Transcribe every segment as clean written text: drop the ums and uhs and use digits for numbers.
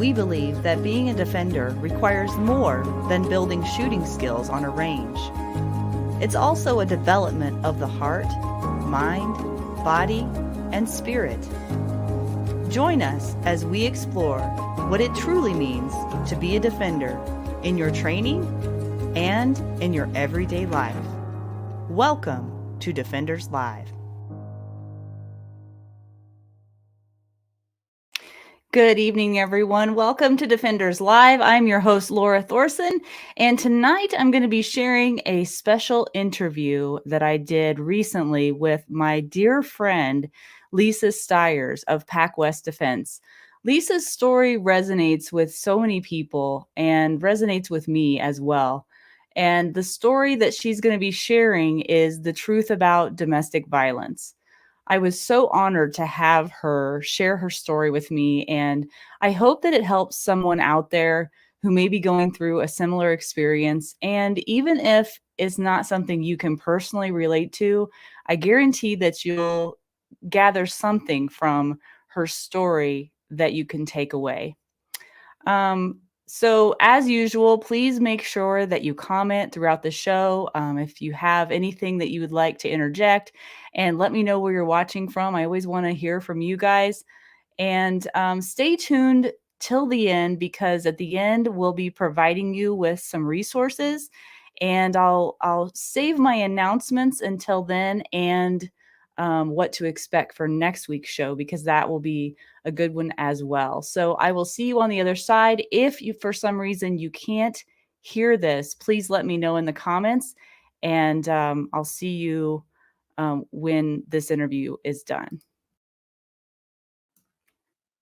we believe that being a defender requires more than building shooting skills on a range. It's also a development of the heart, mind, body, and spirit. Join us as we explore what it truly means to be a defender in your training and in your everyday life. Welcome to Defenders Live. Good evening, everyone. Welcome to Defenders Live. I'm your host, Laura Thorson, and tonight I'm going to be sharing a special interview that I did recently with my dear friend, Lisa Stiers of Pacwest Defense. Lisa's story resonates with so many people and resonates with me as well. And the story that she's going to be sharing is the truth about domestic violence. I was so honored to have her share her story with me, and I hope that it helps someone out there who may be going through a similar experience. And even if it's not something you can personally relate to, I guarantee that you'll gather something from her story that you can take away. So as usual, please make sure that you comment throughout the show. If you have anything that you would like to interject, and let me know where you're watching from. I always want to hear from you guys. And stay tuned till the end, because at the end, we'll be providing you with some resources. And I'll save my announcements until then, and what to expect for next week's show, because that will be a good one as well. So I will see you on the other side. If you, for some reason, you can't hear this, please let me know in the comments, and I'll see you when this interview is done.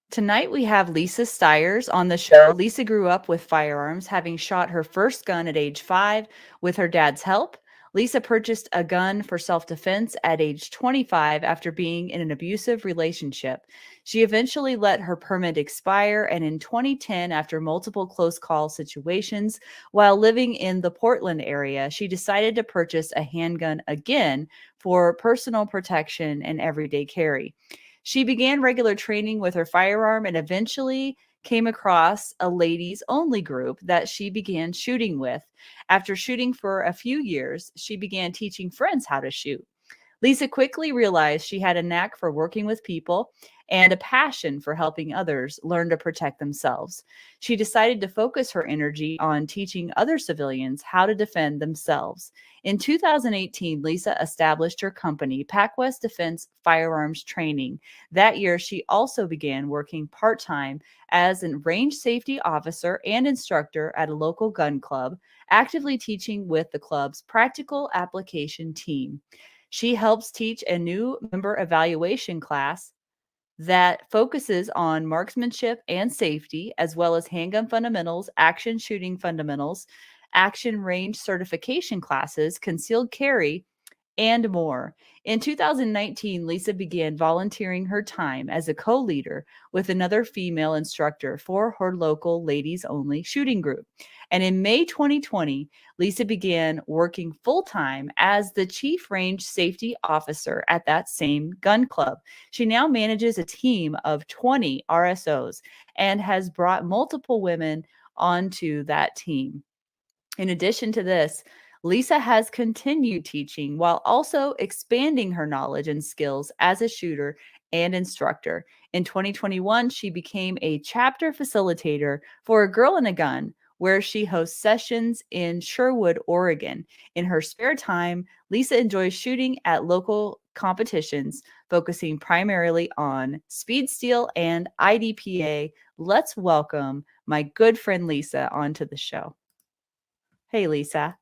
Tonight we have Lisa Stiers on the show. Lisa grew up with firearms, having shot her first gun at age 5 with her dad's help. Lisa purchased a gun for self-defense at age 25 after being in an abusive relationship. She eventually let her permit expire, and in 2010, after multiple close call situations while living in the Portland area, she decided to purchase a handgun again for personal protection and everyday carry. She began regular training with her firearm and eventually came across a ladies only group that she began shooting with. After shooting for a few years, she began teaching friends how to shoot. Lisa quickly realized she had a knack for working with people and a passion for helping others learn to protect themselves. She decided to focus her energy on teaching other civilians how to defend themselves. In 2018, Lisa established her company, Pacwest Defense Firearms Training. That year, she also began working part-time as a range safety officer and instructor at a local gun club, actively teaching with the club's practical application team. She helps teach a new member evaluation class that focuses on marksmanship and safety, as well as handgun fundamentals, action shooting fundamentals, action range certification classes, concealed carry, and more. In 2019, Lisa began volunteering her time as a co-leader with another female instructor for her local ladies-only shooting group. And in May 2020, Lisa began working full-time as the chief range safety officer at that same gun club. She now manages a team of 20 RSOs and has brought multiple women onto that team. In addition to this, Lisa has continued teaching while also expanding her knowledge and skills as a shooter and instructor. In 2021, she became a chapter facilitator for A Girl and a Gun, where she hosts sessions in Sherwood, Oregon. In her spare time, Lisa enjoys shooting at local competitions, focusing primarily on speed steel and IDPA. Let's welcome my good friend Lisa onto the show. Hey, Lisa.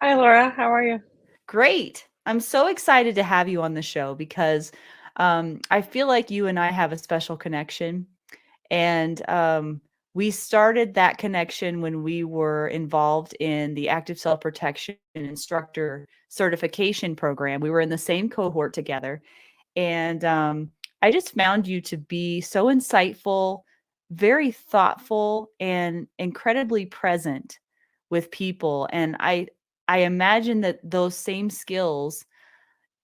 Hi, Laura. How are you? Great. I'm so excited to have you on the show because I feel like you and I have a special connection. And we started that connection when we were involved in the active self-protection instructor certification program. We were in the same cohort together. And I just found you to be so insightful, very thoughtful, and incredibly present with people. And I imagine that those same skills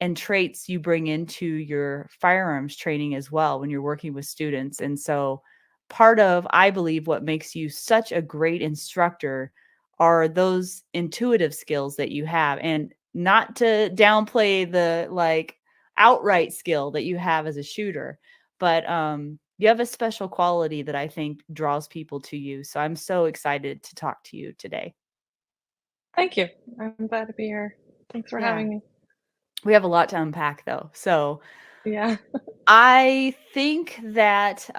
and traits you bring into your firearms training as well when you're working with students. And so part of, I believe, what makes you such a great instructor are those intuitive skills that you have. And not to downplay the like outright skill that you have as a shooter, but you have a special quality that I think draws people to you. So I'm so excited to talk to you today. Thank you. I'm glad to be here. Thanks for Yeah. having me. We have a lot to unpack though. So Yeah. I think that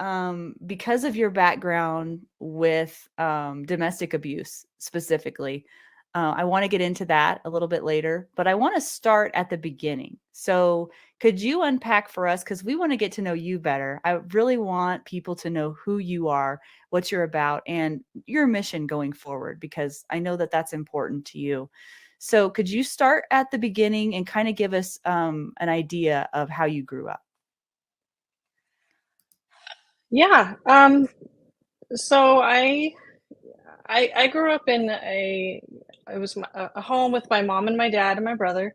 because of your background with domestic abuse specifically, I want to get into that a little bit later, but I want to start at the beginning. So, could you unpack for us? Because we want to get to know you better. I really want people to know who you are, what you're about, and your mission going forward, because I know that that's important to you. So, could you start at the beginning and kind of give us an idea of how you grew up? Yeah. So I grew up in a home with my mom and my dad and my brother.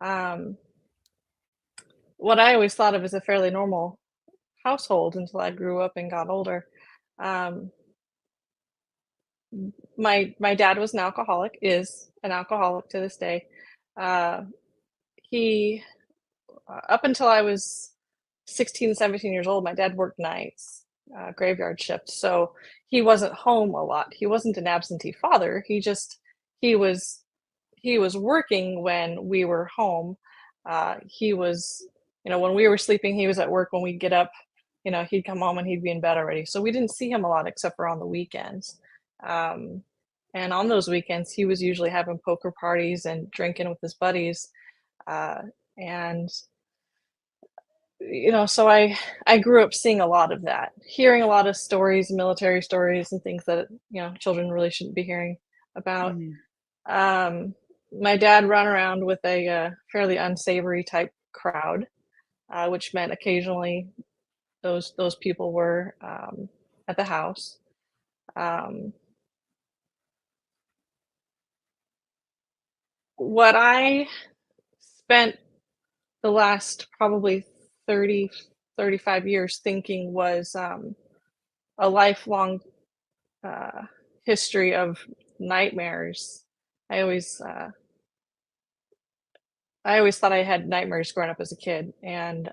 Um, what I always thought of as a fairly normal household until I grew up and got older. Um, my dad was an alcoholic, is an alcoholic to this day. Uh, he Up until I was 16, 17 years old, my dad worked nights, graveyard shift. So he wasn't home a lot. He wasn't an absentee father. He was he was working when we were home. He was, when we were sleeping, he was at work. When we'd get up, he'd come home and he'd be in bed already. So we didn't see him a lot except for on the weekends. Um, and on those weekends, he was usually having poker parties and drinking with his buddies. Uh, and so I grew up seeing a lot of that, hearing a lot of stories, military stories, and things that children really shouldn't be hearing about. Mhm. Um, my dad ran around with a fairly unsavory type crowd, which meant occasionally those people were at the house. Um, what I spent the last probably 30, 35 years thinking was a lifelong uh, history of nightmares. I always uh, I always thought I had nightmares growing up as a kid, and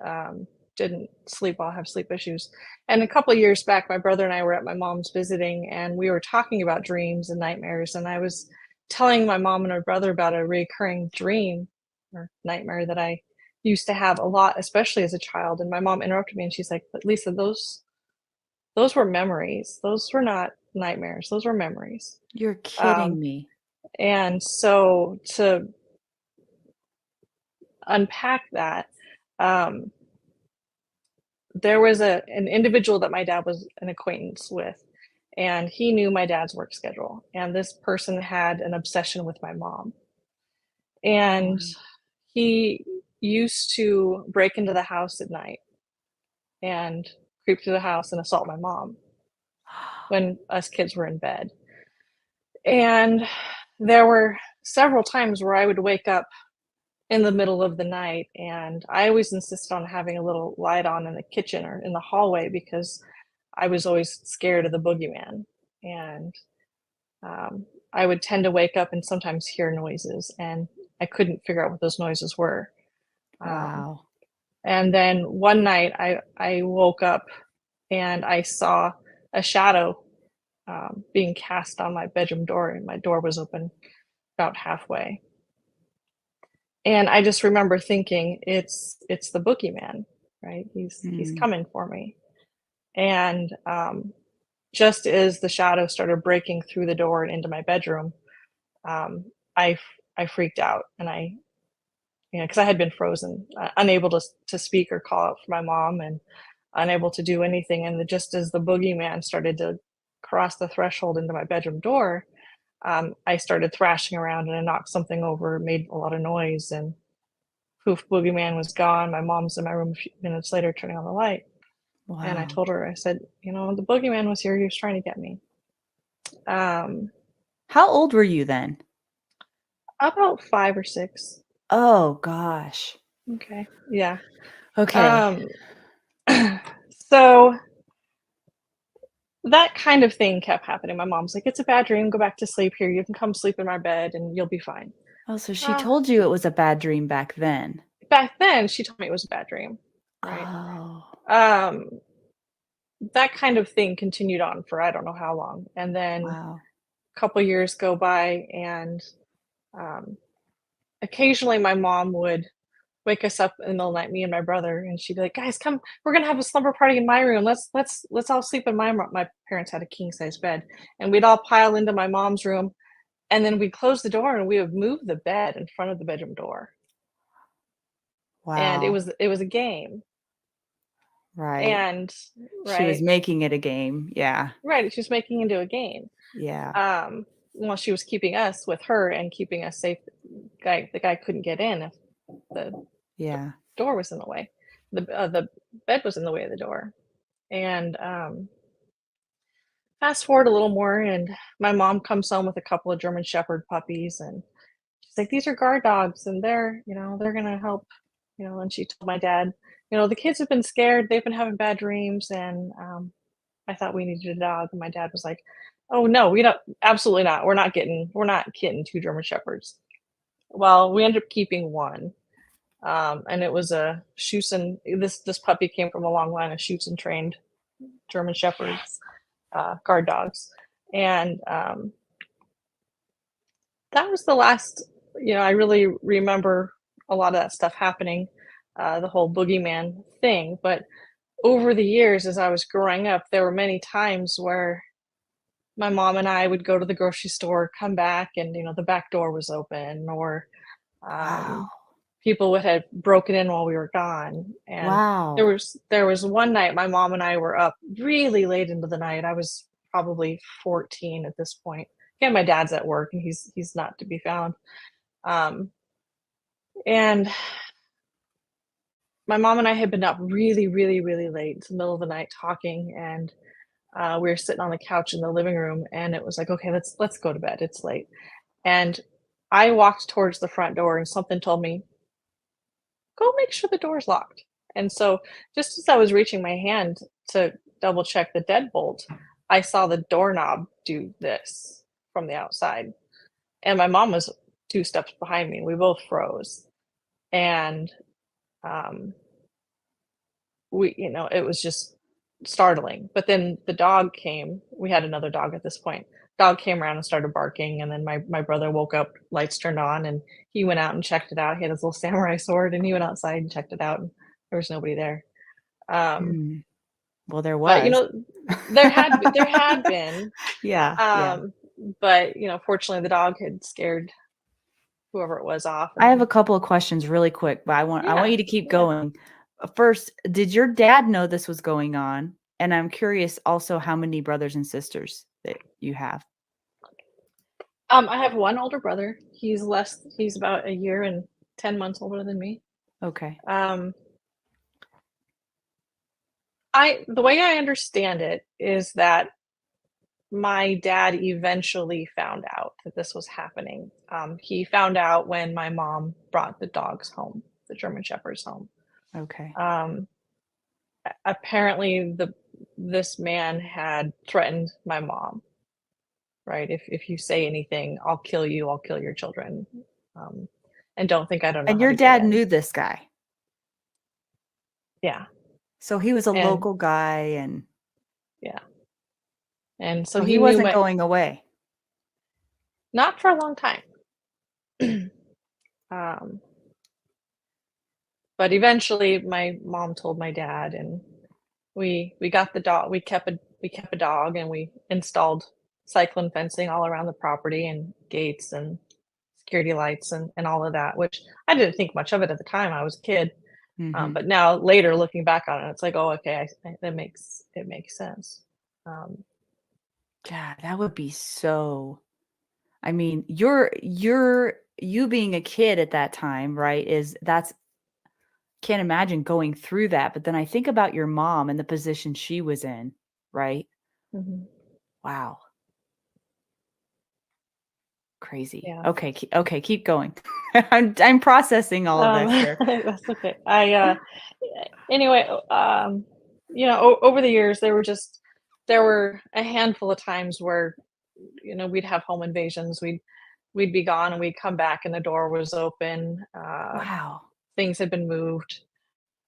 didn't sleep well, have sleep issues. And a couple of years back, my brother and I were at my mom's visiting, and we were talking about dreams and nightmares. And I was telling my mom and my brother about a recurring dream or nightmare that I used to have a lot, especially as a child. And my mom interrupted me, and she's like, "But Lisa, those were memories. Those were not nightmares. Those were memories." You're Um, kidding me. and so to unpack that, um, there was an individual that my dad was an acquaintance with, and he knew my dad's work schedule. And this person had an obsession with my mom. And Wow. he used to break into the house at night and creep through the house and assault my mom when us kids were in bed. And there were several times where I would wake up in the middle of the night, and I always insisted on having a little light on in the kitchen or in the hallway because I was always scared of the boogeyman. And I would tend to wake up and sometimes hear noises, and I couldn't figure out what those noises were. Um, Wow. and then one night I woke up and I saw a shadow being cast on my bedroom door, and my door was open about halfway. And I just remember thinking, it's the boogeyman, right? He's Mm. coming for me. And just as the shadow started breaking through the door and into my bedroom, um, I freaked out, and because I had been frozen, unable to speak or call out for my mom, and unable to do anything. And just as the boogeyman started to cross the threshold into my bedroom door, I started thrashing around, and I knocked something over, made a lot of noise, and poof, boogeyman was gone. My mom's in my room a few minutes later turning on the light. And I Wow. told her, I said, the boogeyman was here. He was trying to get me. Um, How old were you then? about 5 or 6. Oh gosh. Okay. Yeah. Okay. Um, so that kind of thing kept happening. My mom's like, "It's a bad dream. Go back to sleep. Here, you can come sleep in my bed, and you'll be fine." Oh, so she Uh, told you it was a bad dream back then. Back then, she told me it was a bad dream, right? Oh, Um, that kind of thing continued on for I don't know how long, and then wow. a couple years go by, and um, occasionally my mom would wake us up in the middle of the night, me and my brother, and she'd be like, "Guys, come, we're gonna have a slumber party in my room. Let's all sleep in my room." My parents had a king size bed, and we'd all pile into my mom's room, and then we'd close the door and we would move the bed in front of the bedroom door, and it Wow. was it was a game, Right. and She was right, making it a game. Yeah. right, she was making into a game. Yeah. Well, she was keeping us with her and keeping us safe. The guy couldn't get in if the Yeah. door was in the way. The bed was in the way of the door, and fast forward a little more, and my mom comes home with a couple of German Shepherd puppies, and she's like, "These are guard dogs, and they're gonna help." And she told my dad, "The kids have been scared. They've been having bad dreams, and I thought we needed a dog." And my dad was like, "Oh no, we don't. Absolutely not. We're not getting two German Shepherds." Well, we ended up keeping one, and it was a Schutzen. This puppy came from a long line of Schutzen trained German Shepherds, guard dogs, and that was the last. I really remember a lot of that stuff happening, the whole boogeyman thing. But over the years, as I was growing up, there were many times where my mom and I would go to the grocery store, come back, and the back door was open, or Wow. um, people would have broken in while we were gone. And there Wow. was there was one night my mom and I were up really late into the night. I was probably 14 at this point. Again, my dad's at work and he's not to be found. Um, and my mom and I had been up really, really, really late into the middle of the night talking, and we were sitting on the couch in the living room, and it was like, okay, let's go to bed. It's late. And I walked towards the front door, and something told me, go make sure the door's locked. And so, just as I was reaching my hand to double check the deadbolt, I saw the doorknob do this from the outside. And my mom was two steps behind me. We both froze. And um, it was just startling. But then the dog came. We had another dog at this point. Dog came around and started barking, and then my brother woke up, lights turned on, and he went out and checked it out. He had his little samurai sword, and he went outside and checked it out, and there was nobody there. Um, Hmm. Well, there but was. there had been, Yeah. Yeah. um, but fortunately, the dog had scared whoever it was off, I and have a then couple of questions really quick, but I want yeah, you to keep yeah. going. First, did your dad know this was going on? And I'm curious also how many brothers and sisters that you have. I have one older brother. He's about a year and 10 months older than me. Okay. Um, the way I understand it is that my dad eventually found out that this was happening. He found out when my mom brought the dogs home, the German Shepherds home. Okay. Um, Apparently, this man had threatened my mom. Right? If you say anything, I'll kill you. I'll kill your children. Um, and I don't know And how your to get dad in. knew this guy. Yeah, So he was a and local guy and yeah, and so so he he knew wasn't my going away. not for a long time. um, but eventually, my mom told my dad, and we got the dog. We kept a dog, and we installed cyclone fencing all around the property, and gates and security lights, and all of that. Which I didn't think much of it at the time. I was a kid. Mhm. But now later looking back on it, it's like, oh, okay, it makes sense. Um, God, that would be so I mean, you being a kid at that time, right, that's can't imagine going through that, but then I think about your mom and the position she was in, right? mhm, Wow, crazy. yeah. Okay, keep going. I'm processing all of this here. That's okay. Anyway, over the years, there were just there were a handful of times where, we'd have home invasions. We'd be gone and we'd come back and the door was open. Wow. Things had been moved.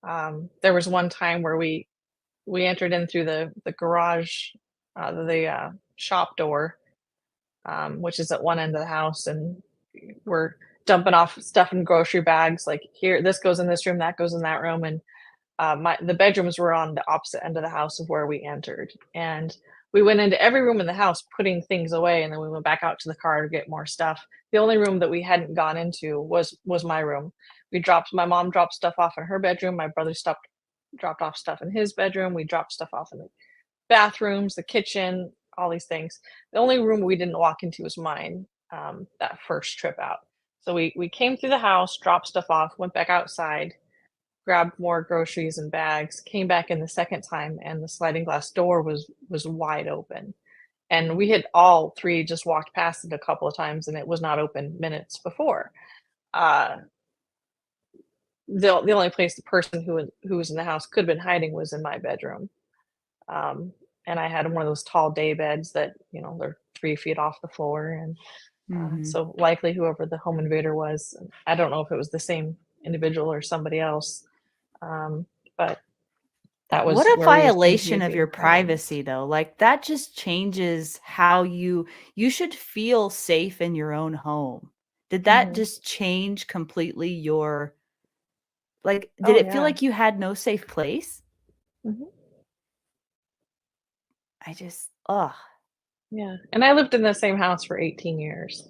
There was one time where we entered in through the garage, the shop door, which is at one end of the house, and we're dumping off stuff in grocery bags. Like, here, this goes in this room, that goes in that room, and the bedrooms were on the opposite end of the house of where we entered. And we went into every room in the house putting things away, and then we went back out to the car to get more stuff. The only room that we hadn't gone into was my room. My mom dropped stuff off in her bedroom. My brother dropped off stuff in his bedroom. We dropped stuff off in the bathrooms, the kitchen, all these things. The only room we didn't walk into was mine, that first trip out. So we came through the house, dropped stuff off, went back outside, grabbed more groceries and bags, came back in the second time, and the sliding glass door was wide open. And we had all three just walked past it a couple of times, and it was not open minutes before. The only place the person who was in the house could have been hiding was in my bedroom. And I had one of those tall day beds that, they're 3 feet off the floor. And so likely whoever the home invader was, I don't know if it was the same individual or somebody else. But that was what a where we were violation of confusing your things. privacy, though. Like, that just changes how you should feel safe in your own home. Did that just change completely your, like, did it feel like you had no safe place? I just, Yeah. And I lived in the same house for 18 years.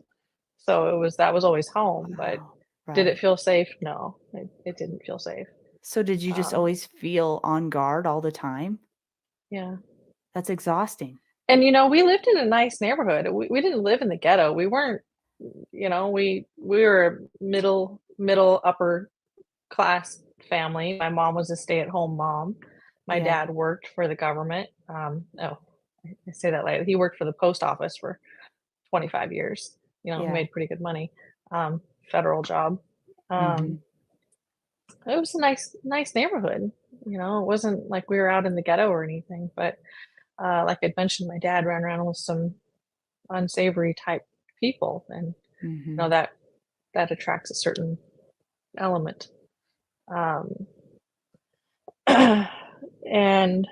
So that was always home, but wow, did it right. feel safe? No, it didn't feel safe. So did you just always feel on guard all the time? Yeah. That's exhausting. And, we lived in a nice neighborhood. We didn't live in the ghetto. We weren't, we were a middle upper class family. My mom was a stay-at-home mom. My Yeah. dad worked for the government. I say that like he worked for the post office for 25 years. Yeah. Made pretty good money. Federal job. Mhm. It was a nice neighborhood. It wasn't like we were out in the ghetto or anything, but like I'd mentioned, my dad ran around with some unsavory type people, and Mhm. that attracts a certain element. Um, and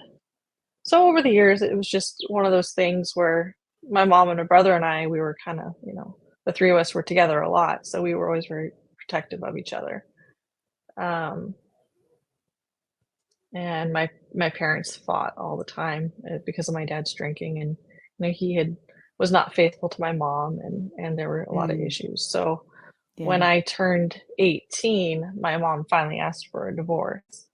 so over the years, it was just one of those things where my mom and my brother and I, we were kind of, the three of us were together a lot, so we were always very protective of each other. And my parents fought all the time because of my dad's drinking, and he was not faithful to my mom, and there were a lot of Mm. issues. So when Yeah. I turned 18, my mom finally asked for a divorce.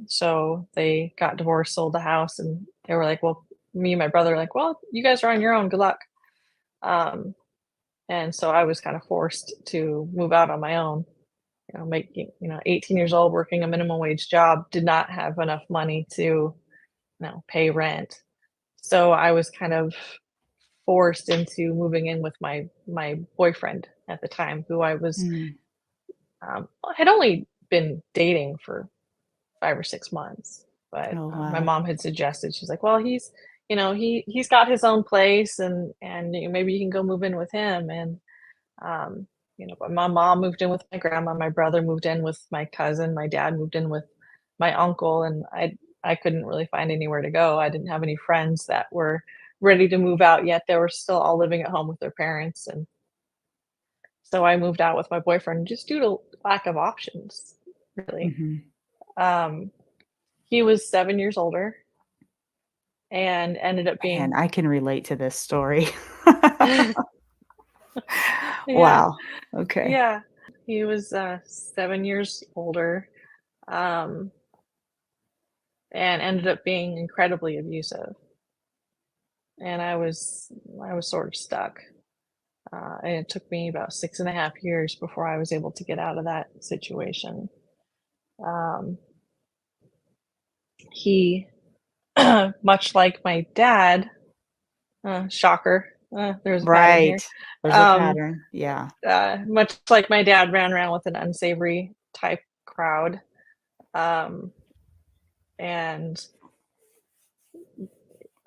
So they got divorced, sold the house, and they were like, well, me and my brother were like, well, you guys are on your own, good luck. Um, and so I was kind of forced to move out on my own. Making 18 years old, working a minimum wage job, did not have enough money to pay rent. So I was kind of forced into moving in with my boyfriend at the time, who I was Mm. had only been dating for 5 or 6 months. But Oh, my wow. mom had suggested, she's like, well, he's got his own place, and maybe you can go move in with him. And um, but my mom moved in with my grandma, my brother moved in with my cousin, my dad moved in with my uncle, and I couldn't really find anywhere to go. I didn't have any friends that were ready to move out yet. They were still all living at home with their parents, and so I moved out with my boyfriend just due to lack of options, really. Mhm. Um, he was 7 years older and ended up Man, being I can relate to this story. yeah, Wow. Okay. yeah. He was 7 years older. Um, and ended up being incredibly abusive. And I was sort of stuck. And it took me about 6.5 years before I was able to get out of that situation. Um, he, much like my dad, shocker, there's a pattern Right. here. There's a Um, pattern. Yeah. Much like my dad ran around with an unsavory type crowd. Um, and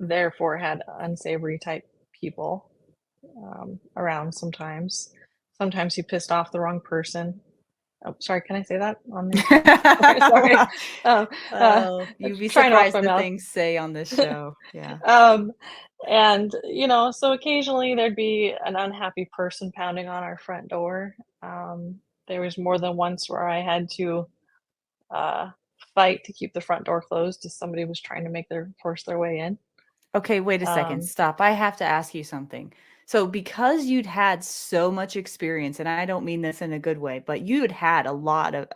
therefore had unsavory type people around sometimes. Sometimes he pissed off the wrong person. Oh, sorry, can I say that on the sorry. Um, uh, Oh, you'd be trying to watch surprised my the mouth. things say on this show. Yeah. And so occasionally there'd be an unhappy person pounding on our front door. There was more than once where I had to uh, fight to keep the front door closed as somebody was trying to force their way in. Okay, wait a second. Um, Stop. I have to ask you something. So, because you'd had so much experience, and I don't mean this in a good way, but you'd had a lot of,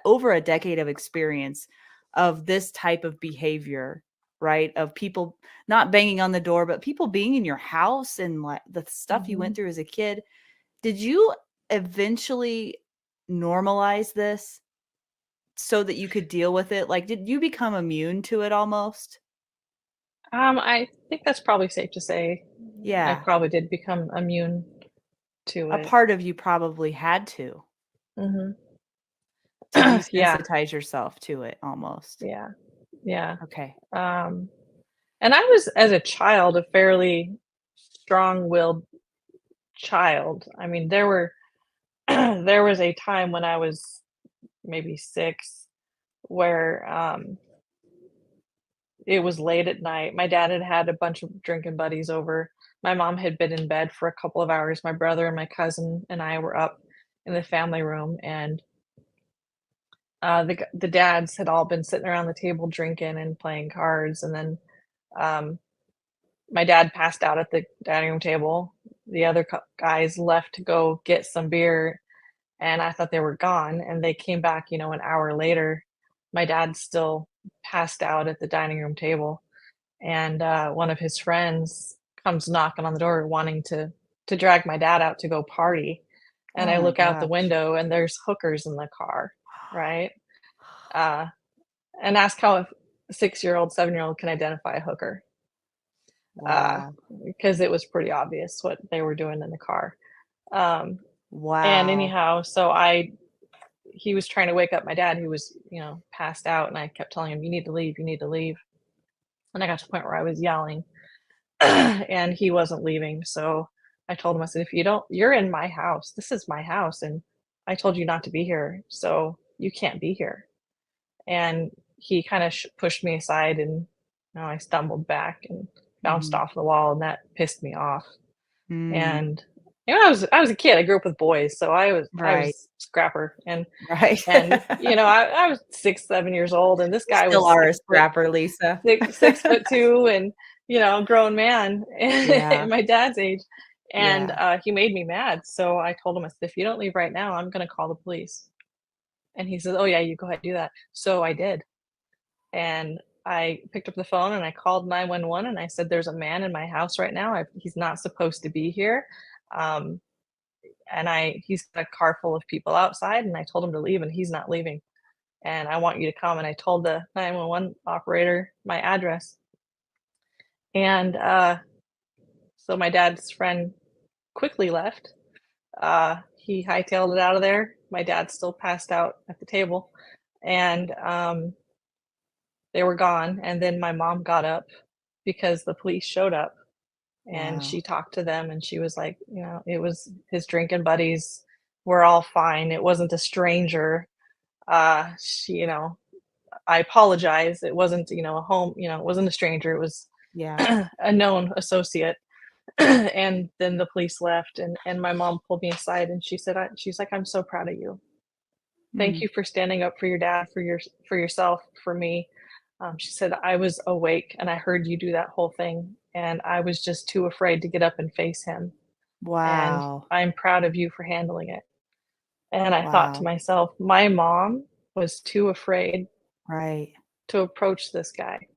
over a decade of experience of this type of behavior, right? Of people not banging on the door, but people being in your house and like the stuff you went mhm. through as a kid. Did you eventually normalize this so that you could deal with it? Like, did you become immune to it almost? I think that's probably safe to say. I Yeah. probably did become immune to A it. part of you probably had to Hmm. Yeah, desensitize yourself to it almost. yeah, yeah. Okay. Um, and I was, as a child, a fairly strong-willed child. I mean, there were there was a time when I was maybe 6 where it was late at night. My dad had had a bunch of drinking buddies over. My mom had been in bed for a couple of hours. My brother and my cousin and I were up in the family room, and the dads had all been sitting around the table drinking and playing cards, and then um, my dad passed out at the dining room table. The other guys left to go get some beer, and I thought they were gone, and they came back, an hour later. My dad still passed out at the dining room table, and one of his friends comes knocking on the door wanting to drag my dad out to go party, and Oh I my look out the gosh. window and there's hookers in the car, right? Uh, and ask how a 6-year-old, 7-year-old can identify a hooker, uh, Wow. because it was pretty obvious what they were doing in the car. Um, and Wow. anyhow, he was trying to wake up my dad who was, passed out, and I kept telling him, "You need to leave, you need to leave." And I got to the point where I was yelling, and he wasn't leaving. So I told him, I said, "If you don't, you're in my house. This is my house, and I told you not to be here, so you can't be here." And he kind of pushed me aside, and I stumbled back and bounced Mhm. off the wall, and that pissed me off. Mm. And I was a kid. I grew up with boys, so I was Right. a scrapper, and Right. I was 6, 7 years old, and this You guy still was are a scrapper, Lisa. 6'2", and grown man, Yeah. at my dad's age, and Yeah. he made me mad. So I told him, I said, "If you don't leave right now, I'm gonna call the police." And he says, "Oh yeah, you go ahead, do that." So I did, and I picked up the phone and I called 911, and I said, "There's a man in my house right now. He's not supposed to be here. Um, and he's got a car full of people outside, and I told him to leave, and he's not leaving. And I want you to come." And I told the 911 operator my address. And so my dad's friend quickly left. He hightailed it out of there. My dad still passed out at the table, and they were gone. And then my mom got up because the police showed up, and Wow. she talked to them, and she was like, it was his drinking buddies. We're all fine. It wasn't a stranger. I apologize. It wasn't, a home, it wasn't a stranger. It was Yeah. a known associate. And then the police left, and my mom pulled me aside, and she's like, "I'm so proud of you. Thank Mm. you for standing up for your dad, for yourself, for me." She said, "I was awake and I heard you do that whole thing, and I was just too afraid to get up and face him. And Wow. I'm proud of you for handling it." And I thought to Wow. myself, my mom was too afraid Right. to approach this guy,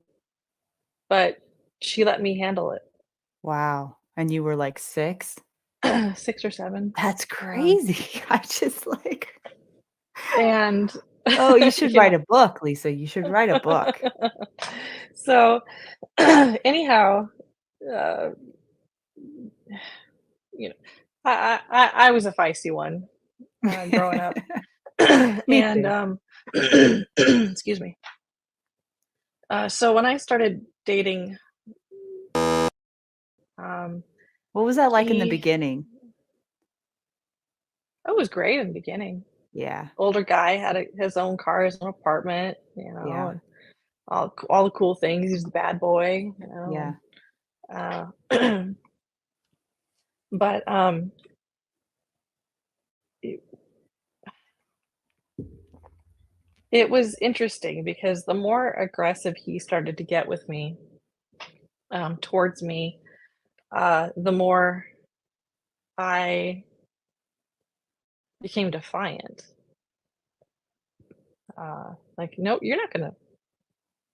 but she let me handle Wow. And you were like 6? it. 6 or 7. That's Um, crazy. I just like and oh, you should yeah. write a book, Lisa. You should write a book. So anyhow, uh, you know, I was a feisty one growing up, Me and too. excuse me. So when I started dating What was that like in the He beginning? It was great in the beginning. Yeah. Older guy, had his own car, his own apartment, Yeah. and all the cool things. He's the bad boy, Yeah. and but it, it was interesting because the more aggressive he started to get with me, towards me, the more I became defiant. Like, no, you're not gonna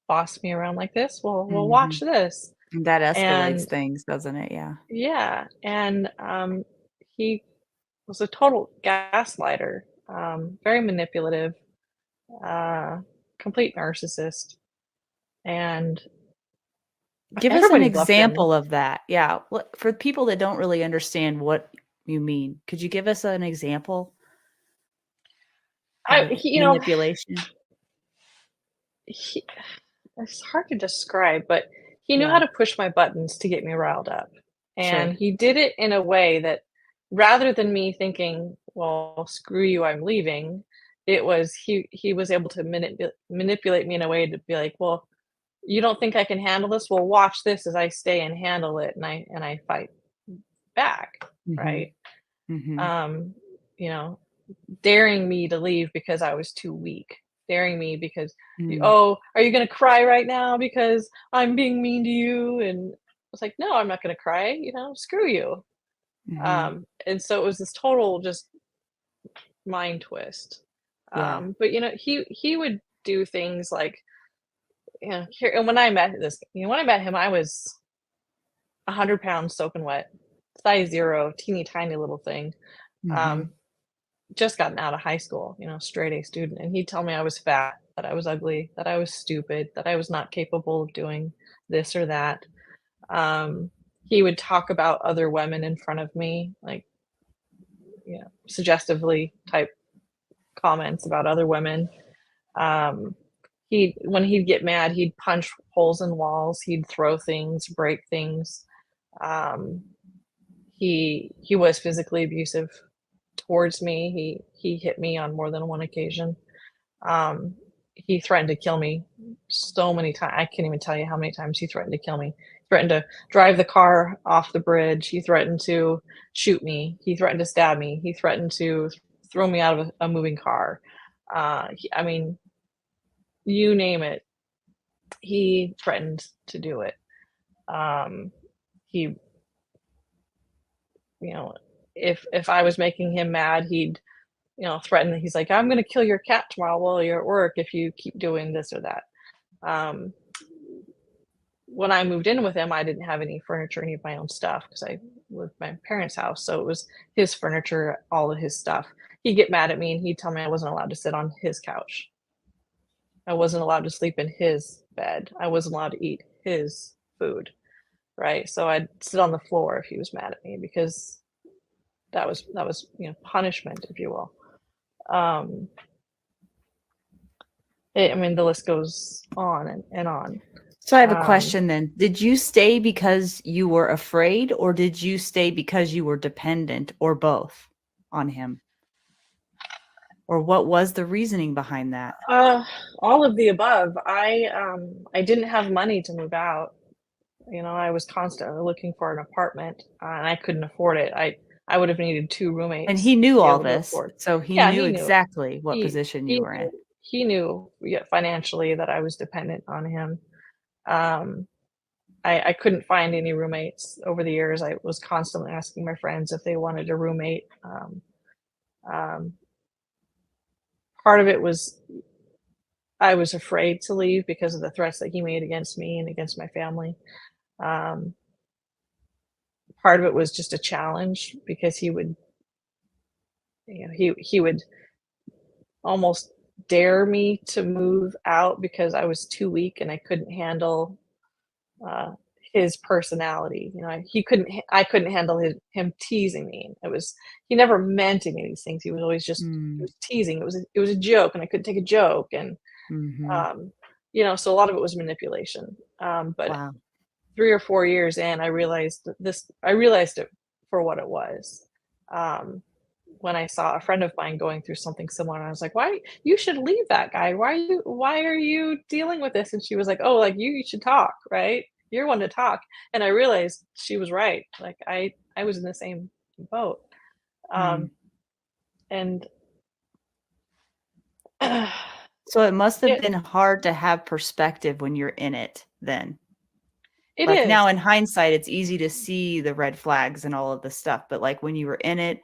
boss me around like this. We'll watch Mhm. this. That escalates And things, doesn't it? Yeah. yeah, and he was a total gaslighter, very manipulative, uh, complete narcissist, and Give us an everybody loved him. example of that. Yeah. What for people that don't really understand what you mean, could you give us an example of He, manipulation? he, it's hard to describe, but he knew how Yeah. to push my buttons to get me riled up. And Sure. he did it in a way that rather than me thinking, well, screw you, I'm leaving, it was he was able to manipulate me in a way to be like, well, you don't think I can handle this? Well, watch this as I stay and handle it, and I fight back, Mhm. right? Mhm. Um, you know, daring me to leave because I was too weak, daring me because, Mm. "Oh, are you gonna cry right now because I'm being mean to you?" And I was like, "No, I'm not gonna cry, screw you." Mhm. And so it was this total just mind twist. Yeah. But, he would do things like, here and when I met when I met him, I was 100 pounds soaking wet, size 0, teeny tiny little thing. Um, Mhm. just gotten out of high school, straight A student, and he'd tell me I was fat, that I was ugly, that I was stupid, that I was not capable of doing this or that. Um, he would talk about other women in front of me, like, suggestively type comments about other women. Um, when he'd get mad, he'd punch holes in walls, he'd throw things, break things. Um, he was physically abusive towards me. He hit me on more than one occasion. Um, he threatened to kill me so many times. I can't even tell you how many times he threatened to kill me. He threatened to drive the car off the bridge. He threatened to shoot me. He threatened to stab me. He threatened to throw me out of a moving car. I mean, you name it, he threatened to do it. Um, he, you know, if I was making him mad, he'd threaten. He's like, "I'm gonna kill your cat tomorrow while you're at work if you keep doing this or that." Um, when I moved in with him, I didn't have any furniture, any of my own stuff because I lived in my parents' house. So it was his furniture, all of his stuff. He'd get mad at me and he'd tell me I wasn't allowed to sit on his couch. I wasn't allowed to sleep in his bed. I wasn't allowed to eat his food. Right. So I'd sit on the floor if he was mad at me because that was punishment, if you will. Um, I mean, the list goes on and on. So I have a Um, question then. Did you stay because you were afraid, or did you stay because you were dependent, or both on him? Or what was the reasoning behind that? uh, all of the above. I didn't have money to move out. I was constantly looking for an apartment, and I couldn't afford it. I would have needed 2 And roommates he knew to be all able to this, afford. so he Yeah, knew he knew. exactly what He position you he were in. knew he knew, yeah, financially that I was dependent on him. Um, I couldn't find any roommates over the years. I was constantly asking my friends if they wanted a roommate. Um, Part of it was I was afraid to leave because of the threats that he made against me and against my family. Um, Part of it was just a challenge because he would almost dare me to move out because I was too weak and I couldn't handle uh, his personality. I couldn't handle him teasing me. He never meant any of these things. He was always just he Mm, was teasing. It was a joke, and I couldn't take a joke, and mhm. um, so a lot of it was manipulation. But Wow. 3 or 4 years in, I realized it for what it was. When I saw a friend of mine going through something similar, and I was like, "Why you should leave that guy. Why are you dealing with this?" And she was like, "Oh, like, you should talk, right? You're one to talk." And I realized she was right. Like, I was in the same boat. Mm. Um, and So it must have it been hard to have perspective when you're in it then. it Like is. now in hindsight, it's easy to see the red flags and all of the stuff, but like when you were in it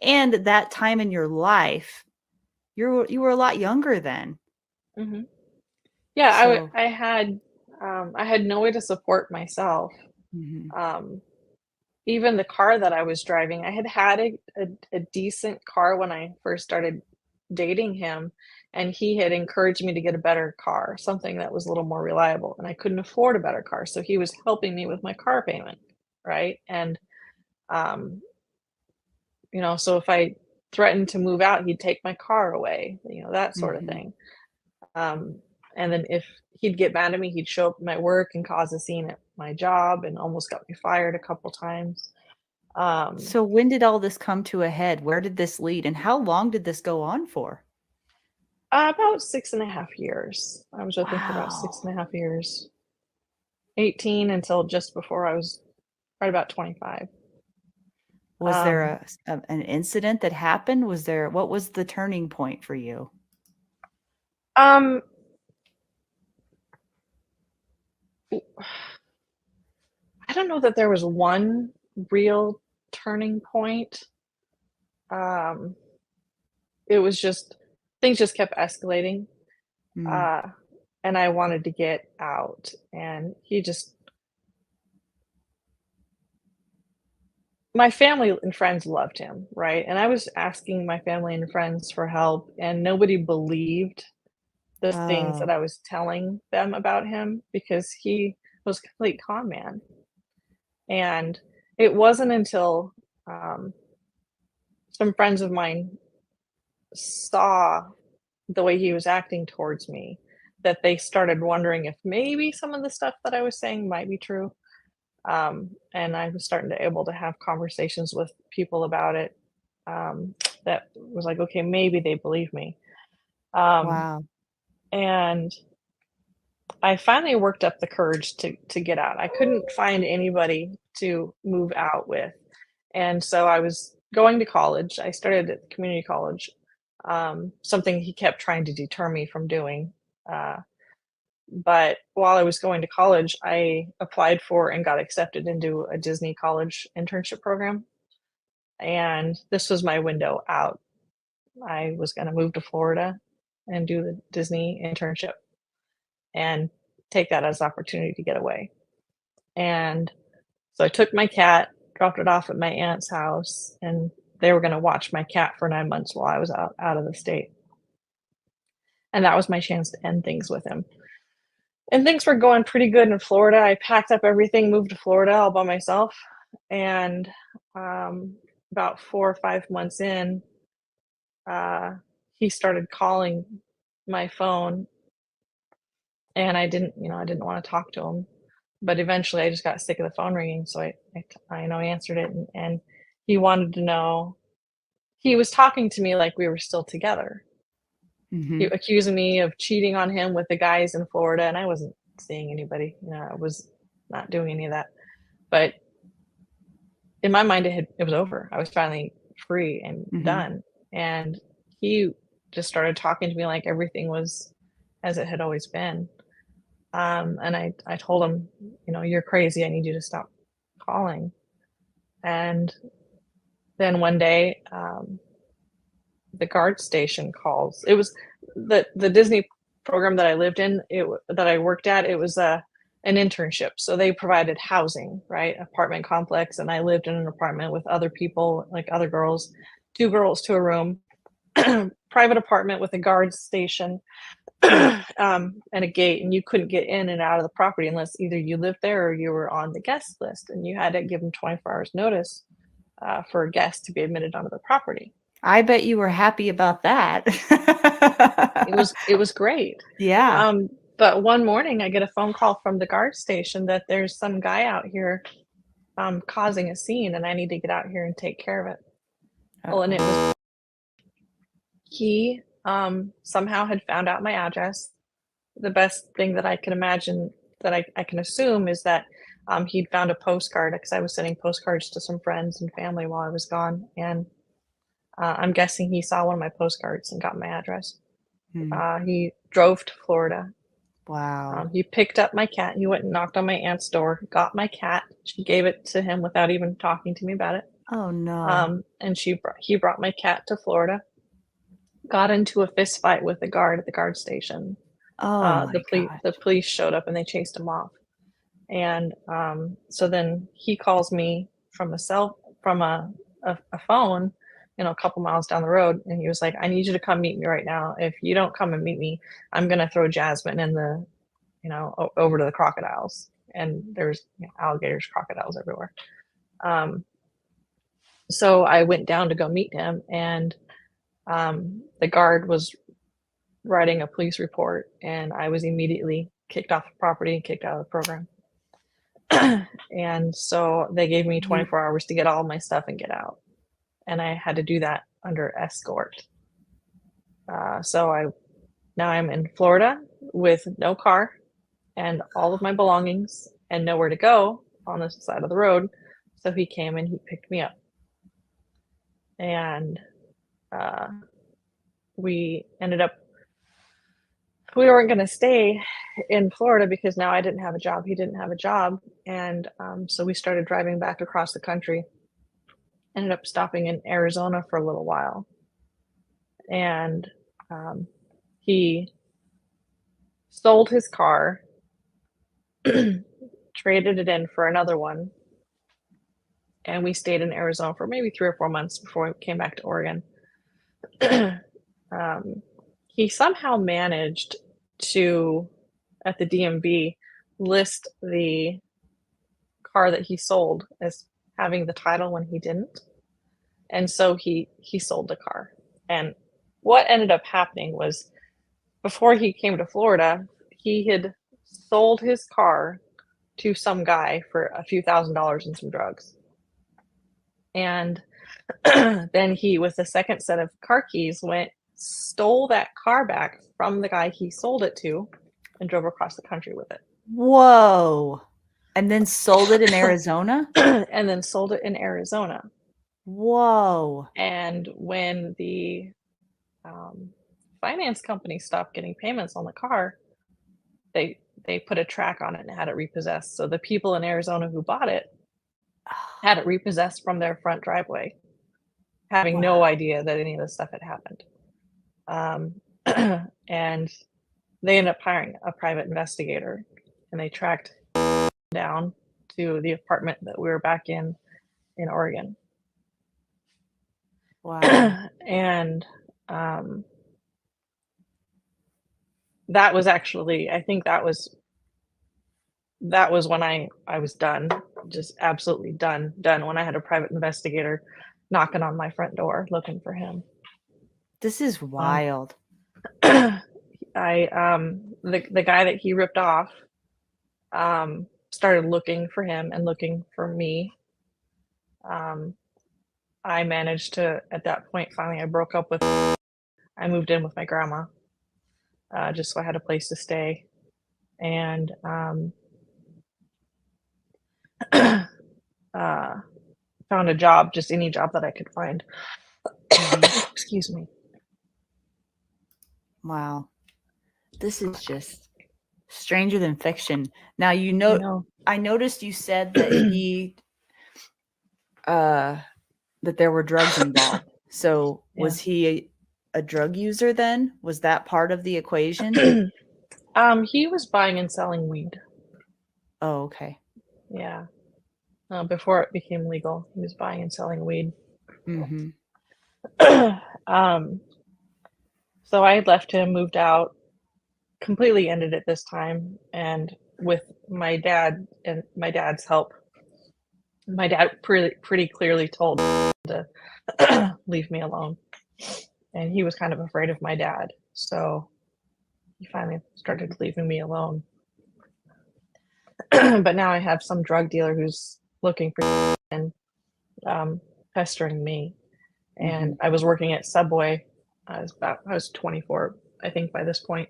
and that time in your life, you were a lot younger then. Mhm. Yeah, So, I had no way to support myself. mhm. Um, Even the car that I was driving, I had a decent car when I first started dating him, and he had encouraged me to get a better car, something that was a little more reliable, and I couldn't afford a better car, so he was helping me with my car payment, right? And, um, so if I threatened to move out, he'd take my car away, that sort of Mhm. thing. Um, and then if he'd get mad at me, he'd show up at my work and cause a scene at my job and almost got me fired a couple times. Um, So when did all this come to a head? Where did this lead? And how long did this go on for? About 6.5 years. I was with him for about Wow. 6.5 years. 18 until just before I was right about 25. Was there Um, an incident that happened? What was the turning point for you? um, I don't know that there was one real turning point. Um, it was just things just kept escalating, Mm. uh, and I wanted to get out, and he just my family and friends loved him, right? And I was asking my family and friends for help, and nobody believed the things that Oh, I was telling them about him because he was a complete con man. And it wasn't until um, some friends of mine saw the way he was acting towards me that they started wondering if maybe some of the stuff that I was saying might be true. And I was starting to able to have conversations with people about it. That was like, okay, maybe they believe me. Um, wow. and I finally worked up the courage to get out. I couldn't find anybody to move out with, and so I was going to college. I started at community college, something he kept trying to deter me from doing. Uh, but while I was going to college, I applied for and got accepted into a Disney college internship program, and this was my window out. I was going to move to Florida and do the Disney internship and take that as an opportunity to get away. And so I took my cat, dropped it off at my aunt's house, and they were gonna watch my cat for 9 months while I was out of the state. And that was my chance to end things with him. And things were going pretty good in Florida. I packed up everything, moved to Florida all by myself, and, um, about 4 or 5 months in, uh, he started calling my phone, and I didn't wanna talk to him. But eventually I just got sick of the phone ringing, so I answered it, and he wanted to know he was talking to me like we were still together. He Mhm. accusing me of cheating on him with the guys in Florida, and I wasn't seeing anybody, I was not doing any of that. But in my mind, it was over. I was finally free and Mhm. done, and he just started talking to me like everything was as it had always been. And I told him, "You're crazy. I need you to stop calling." And then one day, the guard station calls. It was the Disney program that I lived in, that I worked at, it was an internship. So they provided housing, right? Apartment complex. And I lived in an apartment with other people, like other girls, 2 girls to a room, private apartment with a guard station, and a gate. And you couldn't get in and out of the property unless either you lived there or you were on the guest list. And you had to give them 24 hours notice for a guest to be admitted onto the property. I bet you were happy about that. It was great. Yeah. But one morning I get a phone call from the guard station that there's some guy out here causing a scene and I need to get out here and take care of it. Well, and it was he somehow had found out my address. The best thing that I can imagine that I can assume is that he'd found a postcard because I was sending postcards to some friends and family while I was gone. And I'm guessing he saw one of my postcards and got my address. He drove to Florida. Wow. He picked up my cat. He went and knocked on my aunt's door, got my cat. She gave it to him without even talking to me about it. Oh no. And he brought my cat to Florida. Got into a fist fight with the guard at the guard station. Oh my God. The police showed up and they chased him off. And so then he calls me from a phone, a couple miles down the road, and he was like, "I need you to come meet me right now. If you don't come and meet me, I'm gonna throw Jasmine in the, over to the crocodiles." And there's alligators, crocodiles everywhere. So I went down to go meet him, and the guard was writing a police report, and I was immediately kicked off the property and kicked out of the program. And so they gave me 24 hours to get all my stuff and get out. And I had to do that under escort. So now I'm in Florida with no car and all of my belongings and nowhere to go on the side of the road. So he came and he picked me up. And we weren't going to stay in Florida because now I didn't have a job. He didn't have a job. And so we started driving back across the country. Ended up stopping in Arizona for a little while. And he sold his car, traded it in for another one. And we stayed in Arizona for maybe 3 or 4 months before we came back to Oregon. He somehow managed to, at the DMV, list the car that he sold as having the title when he didn't. And so he sold the car. And what ended up happening was, before he came to Florida, he had sold his car to some guy for a few $1,000s and some drugs. And then he, with the second set of car keys, stole that car back from the guy he sold it to and drove across the country with it. Whoa. And then sold it in Arizona? And then sold it in Arizona. Whoa. And when the finance company stopped getting payments on the car, they put a track on it and had it repossessed. So the people in Arizona who bought it had it repossessed from their front driveway, having no idea that any of this stuff had happened. And they ended up hiring a private investigator, and they tracked down to the apartment that we were back in Oregon. Wow. And that was actually, I think that was when I was done, just absolutely done, when I had a private investigator knocking on my front door looking for him. This is wild. The guy that he ripped off started looking for him and looking for me. I managed to, at that point, finally I broke up with, I moved in with my grandma, just so I had a place to stay. And found a job, just any job that I could find. Excuse me. Wow. This is just stranger than fiction. Now, I noticed you said that that there were drugs involved. So was he a drug user then? Was that part of the equation? He was buying and selling weed. Oh, okay. Yeah. Before it became legal, he was buying and selling weed. Mm-hmm. So I had left him, moved out, completely ended it this time, and with my dad and my dad's help, my dad pretty clearly told him to leave me alone, and he was kind of afraid of my dad, so he finally started leaving me alone. But now I have some drug dealer who's looking for and pestering me. And I was working at Subway. I was 24, I think, by this point.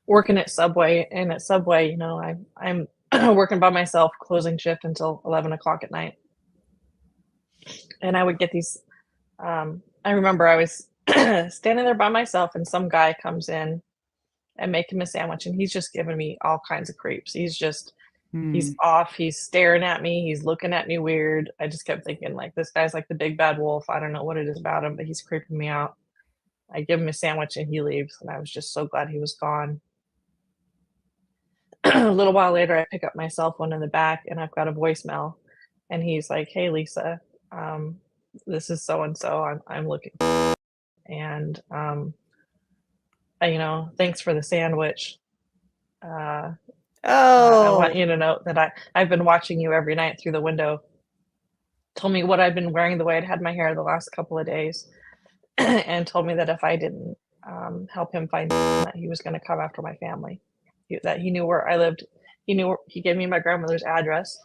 Working at Subway, and at Subway, you know, I'm working by myself, closing shift until 11 o'clock at night. And I would get these. I remember I was standing there by myself, and some guy comes in and make him a sandwich, and he's just giving me all kinds of creeps. He's off. He's staring at me. He's looking at me weird. I just kept thinking, like, this guy's like the big bad wolf. I don't know what it is about him, but he's creeping me out. I give him a sandwich and he leaves, and I was just so glad he was gone. A little while later, I pick up my cell phone in the back, and I've got a voicemail, and he's like, "Hey, Lisa, this is so and so. I'm looking, and thanks for the sandwich. I want you to know that I've been watching you every night through the window. Told me what I've been wearing, the way I'd had my hair the last couple of days, and told me that if I didn't help him find that he was going to come after my family. That he knew where I lived. He gave me my grandmother's address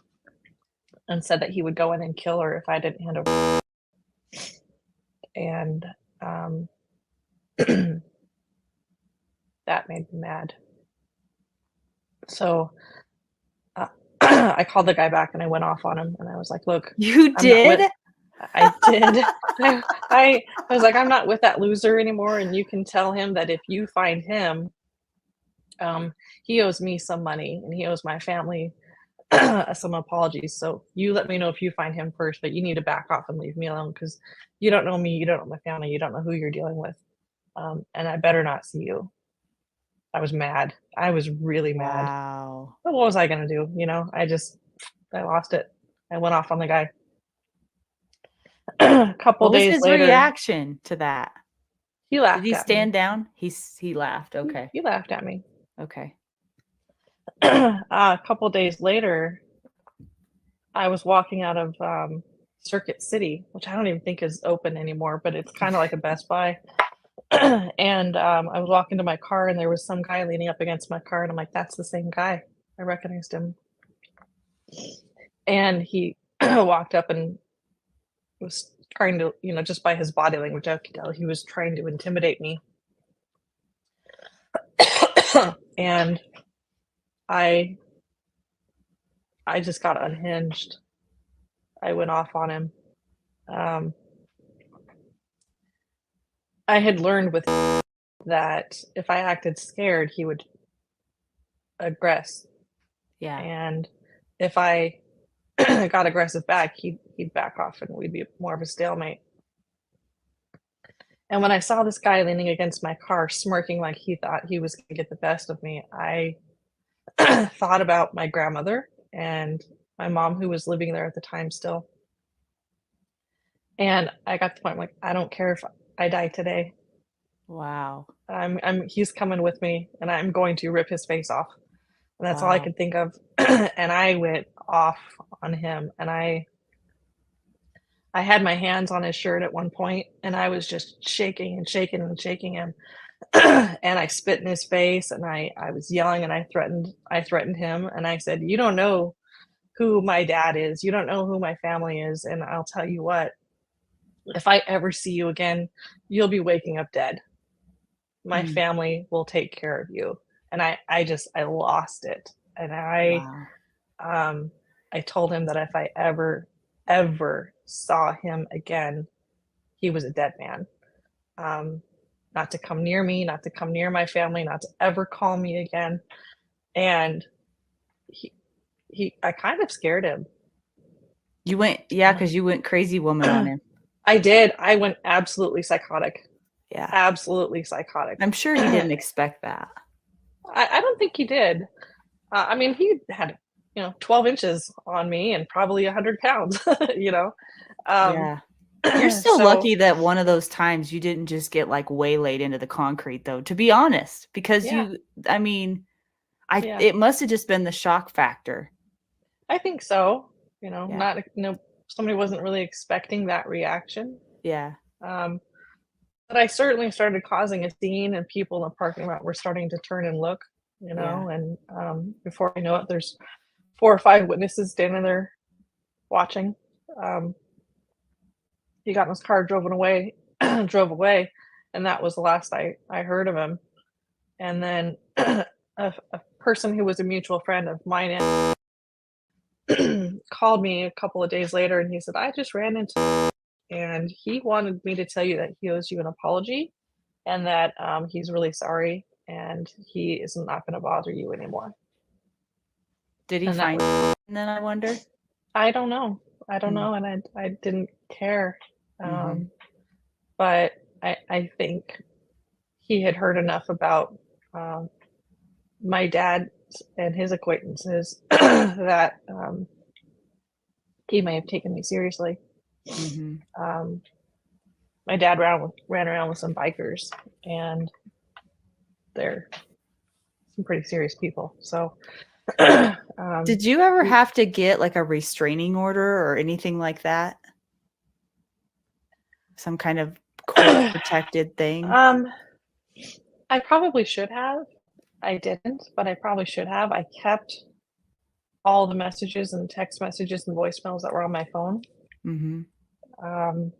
and said that he would go in and kill her if I didn't hand over." And that made me mad. So I called the guy back and I went off on him, and I was like, "Look, You did? I did. I was like, I'm not with that loser anymore, and you can tell him that if you find him, he owes me some money, and he owes my family some apologies. So you let me know if you find him first, but you need to back off and leave me alone, because you don't know me, you don't know my family, you don't know who you're dealing with, and I better not see you." I was mad. I was really mad. Wow. But what was I gonna do? You know, I lost it. I went off on the guy. A couple What was days his later, reaction to that? he Did laughed he at me. stand down? He laughed. Okay. He laughed at me. Okay. A couple days later, I was walking out of Circuit City, which I don't even think is open anymore, but it's kind of like a Best Buy. And I was walking to my car, and there was some guy leaning up against my car, and I'm like, "That's the same guy." I recognized him. And he walked up and was trying to, just by his body language, I could tell he was trying to intimidate me. And I just got unhinged. I went off on him. I had learned with that if I acted scared, he would aggress. Yeah. And if I got aggressive back, he'd back off, and we'd be more of a stalemate. And when I saw this guy leaning against my car, smirking like he thought he was going to get the best of me, I thought about my grandmother and my mom, who was living there at the time still. And I got to the point, like, I don't care if I die today. Wow. He's coming with me, and I'm going to rip his face off. And that's all I could think of. And I went off on him, and I had my hands on his shirt at one point, and I was just shaking and shaking and shaking him. And I spit in his face, and I was yelling, and I threatened him, and I said, "You don't know who my dad is. You don't know who my family is, and I'll tell you what, if I ever see you again, you'll be waking up dead. My family will take care of you." And I lost it. And I told him that if I ever saw him again, he was a dead man. Not to come near me, not to come near my family, not to ever call me again. And I kind of scared him. You went, because you went crazy woman on him. I did. I went absolutely psychotic. Yeah. Absolutely psychotic. I'm sure he didn't expect that. I don't think he did. I mean, he had, 12 inches on me and probably 100 pounds, Yeah. You're still lucky that one of those times you didn't just get like waylaid into the concrete, though, to be honest, because it must have just been the shock factor. I think so. Somebody wasn't really expecting that reaction. Yeah. But I certainly started causing a scene, and people in the parking lot were starting to turn and look, Yeah. and before I know it, there's 4 or 5 witnesses standing there watching. Um, he got in his car, drove away, and that was the last I heard of him. And then a person who was a mutual friend of mine called me a couple of days later, and he said, "I just ran into," and he wanted me to tell you that he owes you an apology and that he's really sorry and he is not going to bother you anymore. Did he And that find was, it? And then I wonder. I don't know. I don't Mm. know. And I didn't care. Mm-hmm. But I think he had heard enough about um, my dad and his acquaintances that he may have taken me seriously. Mm-hmm. My dad ran around with some bikers, and they're some pretty serious people. So, Did you ever have to get like a restraining order or anything like that? Some kind of court protected thing? I probably should have. I didn't, but I probably should have. I kept all the messages and text messages and voicemails that were on my phone. Mm-hmm. Um,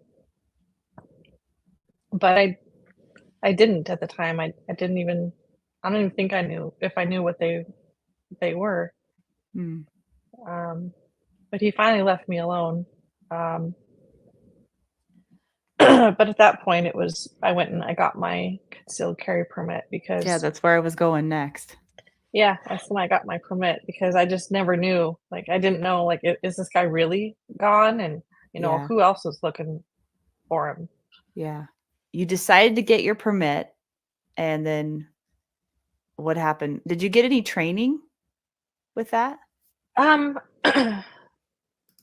but I didn't at the time. I didn't even I don't even think I knew if I knew what they were. Mm. But he finally left me alone. But at that point, it was I went and I got my concealed carry permit Yeah, because that's where I was going next. yeah, that's when I got my permit because I just never knew. Like I didn't know like is this guy really gone and Yeah. who else is looking for him. Yeah. You decided to get your permit, and then what happened? Did you get any training with that? Um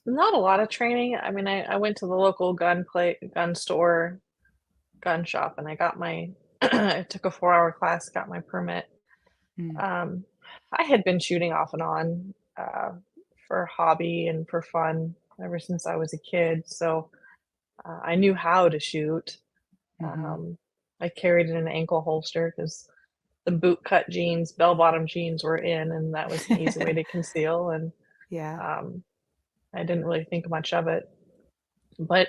Not a lot of training. I mean, I went to the local gun store, gun shop, and I got my I took a 4-hour class, got my permit. Mm. Um, I had been shooting off and on for hobby and for fun ever since I was a kid, so I knew how to shoot. Mhm. Um, I carried in an ankle holster because the boot cut jeans, bell bottom jeans were in, and that was an easy way to conceal. And Yeah. um, I didn't really think much of it. But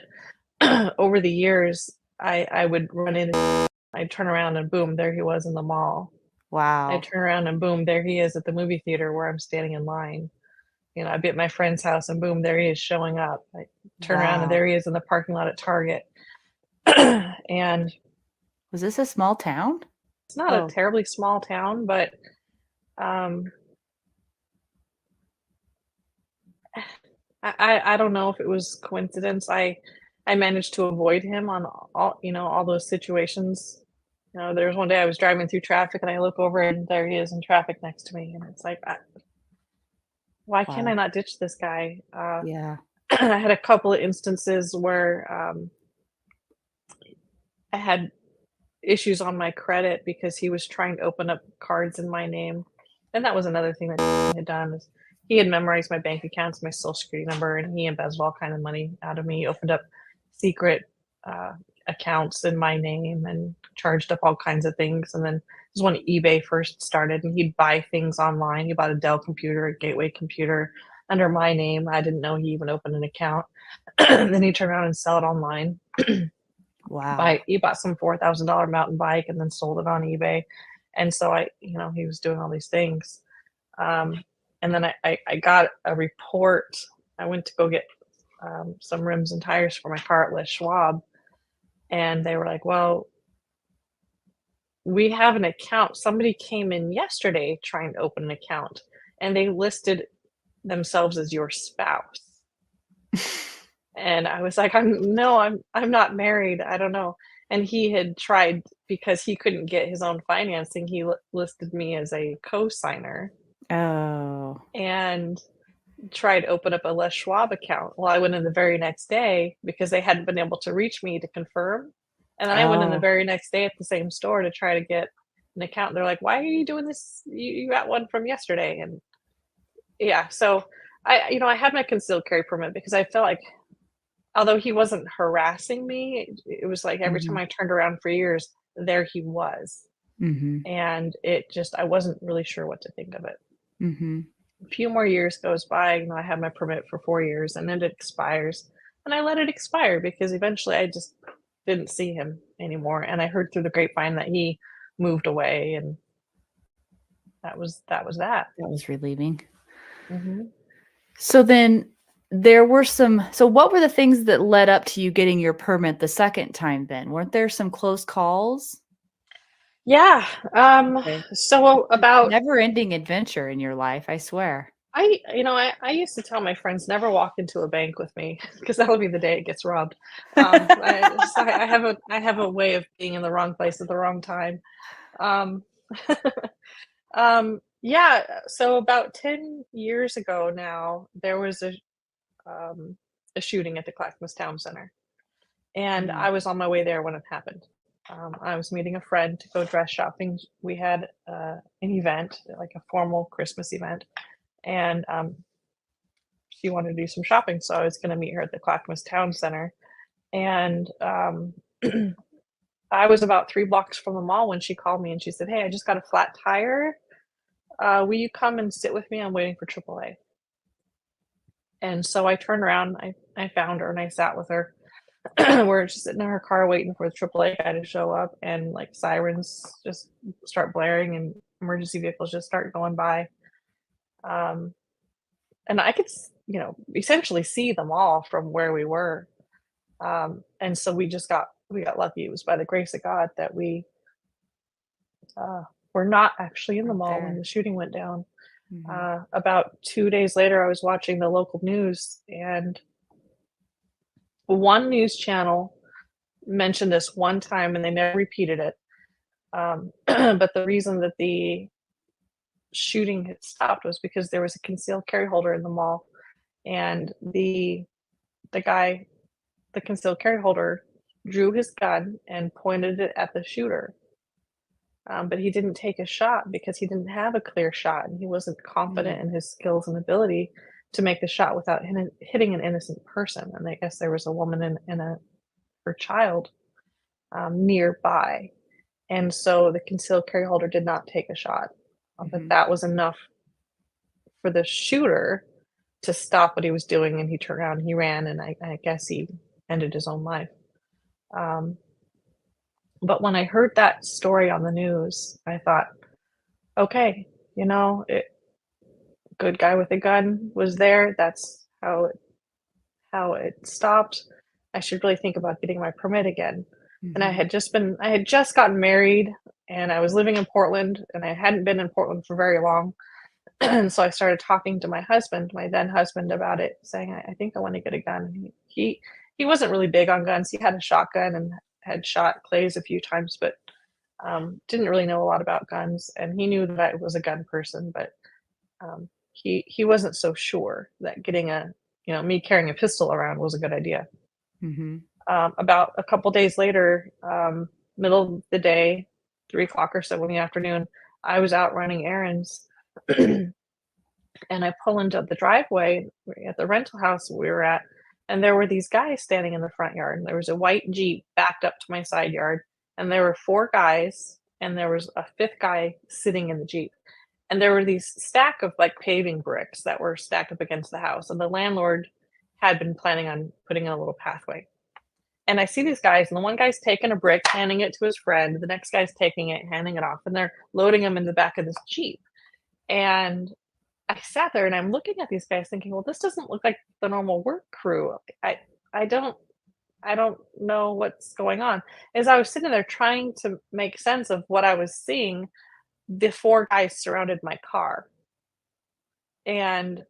over the years, I would run in, I'd turn around and boom, there he was in the mall. I'd Wow. turn around and boom, there he is at the movie theater where I'm standing in line. I'd be at my friend's house and boom, there he is showing up. I turn around and Wow. there he is in the parking lot at Target. And Was this a small town? it's not a Oh. terribly small town, but um, I don't know if it was coincidence. I managed to avoid him on all those situations. There was one day I was driving through traffic and I look over and there he is in traffic next to me, and it's like, why can't I Wow. not ditch this guy? Yeah. I had a couple of instances where I had issues on my credit because he was trying to open up cards in my name, and that was another thing that he had done. Is he had memorized my bank accounts, my social security number, and he embezzled all kind of money out of me. He opened up secret uh, accounts in my name and charged up all kinds of things. And then this is when eBay first started, and he'd buy things online. He bought a Dell computer, a Gateway computer under my name. I didn't know he even opened an account. And then he'd turn around and sell it online. Wow. He bought some $4,000 mountain bike and then sold it on eBay. And so he was doing all these things. And then I got a report. I went to go get some rims and tires for my car at Les Schwab. And they were like, well, we have an account. Somebody came in yesterday trying to open an account and they listed themselves as your spouse. And I was like, I'm not married. I don't know. And he had tried because he couldn't get his own financing. He listed me as a co-signer Oh. and tried to open up a Les Schwab account. Well, I went in the very next day because they hadn't been able to reach me to confirm. And then I went in the Oh. very next day at the same store to try to get an account. They're like, why are you doing this? You got one from yesterday. And, yeah, so I had my concealed carry permit because I felt like, although he wasn't harassing me, it was like every time I turned around for years, there he was. And it just, I wasn't really sure what to think of it. A few more years goes by, I had my permit for 4 years, and then it expires. And I let it expire because eventually I just didn't see him anymore. And I heard through the grapevine that he moved away, and that was that. That was relieving. Mm-hmm. So then there were so what were the things that led up to you getting your permit the second time then? Weren't there some close calls? Yeah. Okay. So about Never-ending adventure in your life, I swear. I used to tell my friends never walk into a bank with me because that'll be the day it gets robbed. I have a way of being in the wrong place at the wrong time. Um, yeah. So about 10 years ago now, there was a shooting at the Clackamas Town Center, and I was on my way there when it happened. I was meeting a friend to go dress shopping. We had an event, like a formal Christmas event, and she wanted to do some shopping, so I was going to meet her at the Clackamas Town Center. And I was about 3 blocks from the mall when she called me, and she said, "Hey, I just got a flat tire. Will you come and sit with me? I'm waiting for AAA." And so I turned around, I found her, and I sat with her. We're just sitting in her car waiting for the AAA guy to show up, and like sirens just start blaring and emergency vehicles just start going by. And I could, essentially see them all from where we were. And so we got lucky. It was by the grace of God that we were not actually in the mall when the shooting went down. About 2 days later, I was watching the local news, and one news channel mentioned this one time, and they never repeated it. But the reason that the shooting had stopped was because there was a concealed carry holder in the mall, and the guy, the concealed carry holder, drew his gun and pointed it at the shooter. But he didn't take a shot because he didn't have a clear shot, and he wasn't confident in his skills and ability to make the shot without hitting an innocent person. And I guess there was a woman and her child nearby, and so the concealed carry holder did not take a shot. But that was enough for the shooter to stop what he was doing, and he turned around and he ran, and I guess he ended his own life. But when I heard that story on the news, I thought, okay, good guy with a gun was there. That's how it stopped. I should really think about getting my permit again. And I had just gotten married, and I was living in Portland, and I hadn't been in Portland for very long. And so I started talking to my then husband, about it, saying, I think I want to get a gun. He wasn't really big on guns. He had a shotgun and had shot clays a few times, but didn't really know a lot about guns. And he knew that I was a gun person, but he wasn't so sure that getting me carrying a pistol around was a good idea. About a couple days later, middle of the day, 3 o'clock or so in the afternoon, I was out running errands. And I pull into the driveway at the rental house we were at, and there were these guys standing in the front yard. And there was a white Jeep backed up to my side yard, and there were 4 guys, and there was a 5th guy sitting in the Jeep. And there were these stack of like paving bricks that were stacked up against the house, and the landlord had been planning on putting in a little pathway. And I see these guys, and the one guy's taking a brick, handing it to his friend. The next guy's taking it, handing it off, and they're loading them in the back of this Jeep. And I sat there and I'm looking at these guys thinking, well, this doesn't look like the normal work crew. I don't know what's going on. As I was sitting there trying to make sense of what I was seeing, the 4 guys surrounded my car. And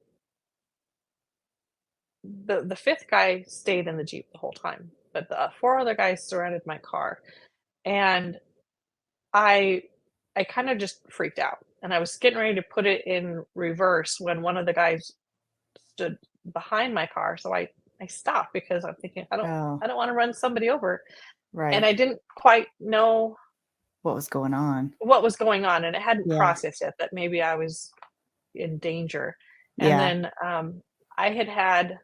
the 5th guy stayed in the Jeep the whole time, but the 4 other guys surrounded my car. And I kind of just freaked out, and I was getting ready to put it in reverse when one of the guys stood behind my car. So I stopped because I'm thinking, I don't want to run somebody over. Right. And I didn't quite know what was going on. And it hadn't processed yet that maybe I was in danger. And then I had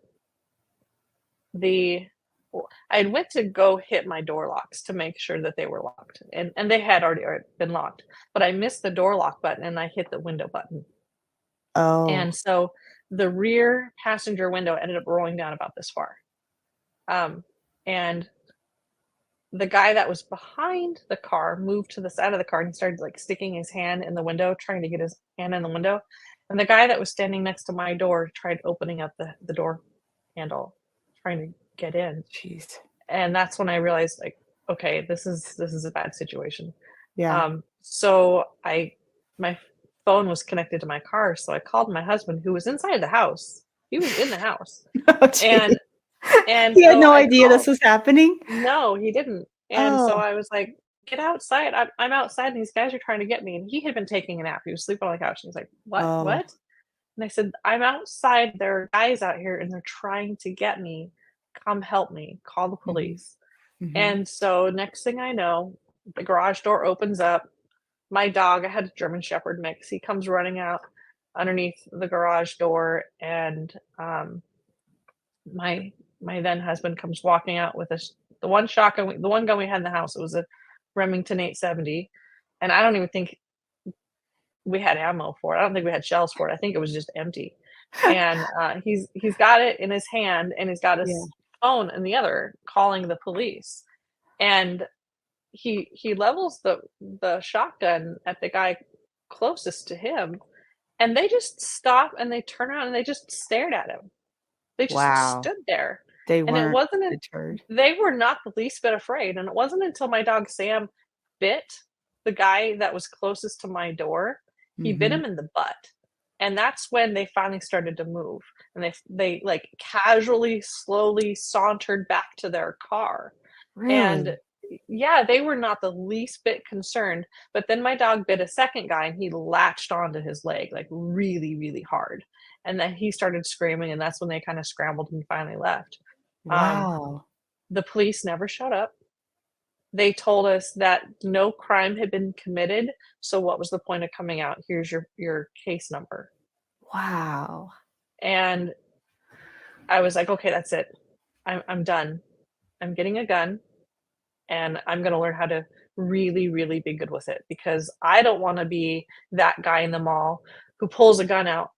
I went to go hit my door locks to make sure that they were locked, and they had already been locked, but I missed the door lock button and I hit the window button. Oh, And so the rear passenger window ended up rolling down about this far. And the guy that was behind the car moved to the side of the car and he started like sticking his hand in the window, trying to get his hand in the window. And the guy that was standing next to my door tried opening up the door handle, trying to get in. jeez. And that's when I realized, like, okay, this is a bad situation. Yeah. So my phone was connected to my car, so I called my husband who was inside the house. He was in the house. Oh, geez. And He had so no I idea this called. was happening? No, he didn't. And so Oh, I was like, "Get outside. I'm outside and these guys are trying to get me." And he had been taking a nap. He was sleeping on the couch. And he's like, "What? oh, What?" And I said, "I'm outside. There are guys out here and they're trying to get me. Come help me. Call the mhm, police." mhm. And so next thing I know, the garage door opens up. My dog, I had a German Shepherd mix. He comes running out underneath the garage door, and my my then husband comes walking out with the one shotgun, the one gun we had in the house. It was a Remington 870, and I don't even think we had ammo for it. I don't think we had shells for it. I think it was just empty. And he's got it in his hand, and he's got Yeah. his phone in the other, calling the police. And he levels the shotgun at the guy closest to him, and they just stop and they turn around and they just stared at him. They just Wow. stood there, They and it weren't wasn't an deterred. they were not the least bit afraid, and it wasn't until my dog Sam bit the guy that was closest to my door. He bit Mhm. him in the butt, and that's when they finally started to move, and they, like, casually, slowly sauntered back to their car, and Really? yeah, they were not the least bit concerned, but then my dog bit a second guy, and he latched onto his leg, like, really, really hard, and then he started screaming, and that's when they kinda scrambled and finally left. Um, Wow. the police never showed up. They told us that no crime had been committed, so what was the point of coming out? Here's your case number. Wow. And I was like, "Okay, that's it. I'm done. I'm getting a gun, and I'm gonna learn how to really, really be good with it because I don't wanna be that guy in the mall who pulls a gun out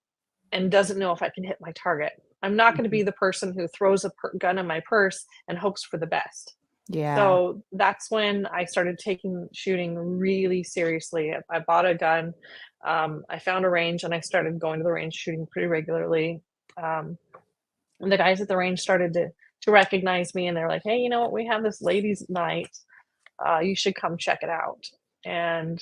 and doesn't know if I can hit my target. I'm not gonna Mhm. be the person who throws a gun in my purse and hopes for the best." Yeah. So that's when I started taking shooting really seriously. I bought a gun. I found a range and I started going to the range shooting pretty regularly. Um, and the guys at the range started to recognize me and they're like, "Hey, you know what? We have this ladies' night. You should come check it out." And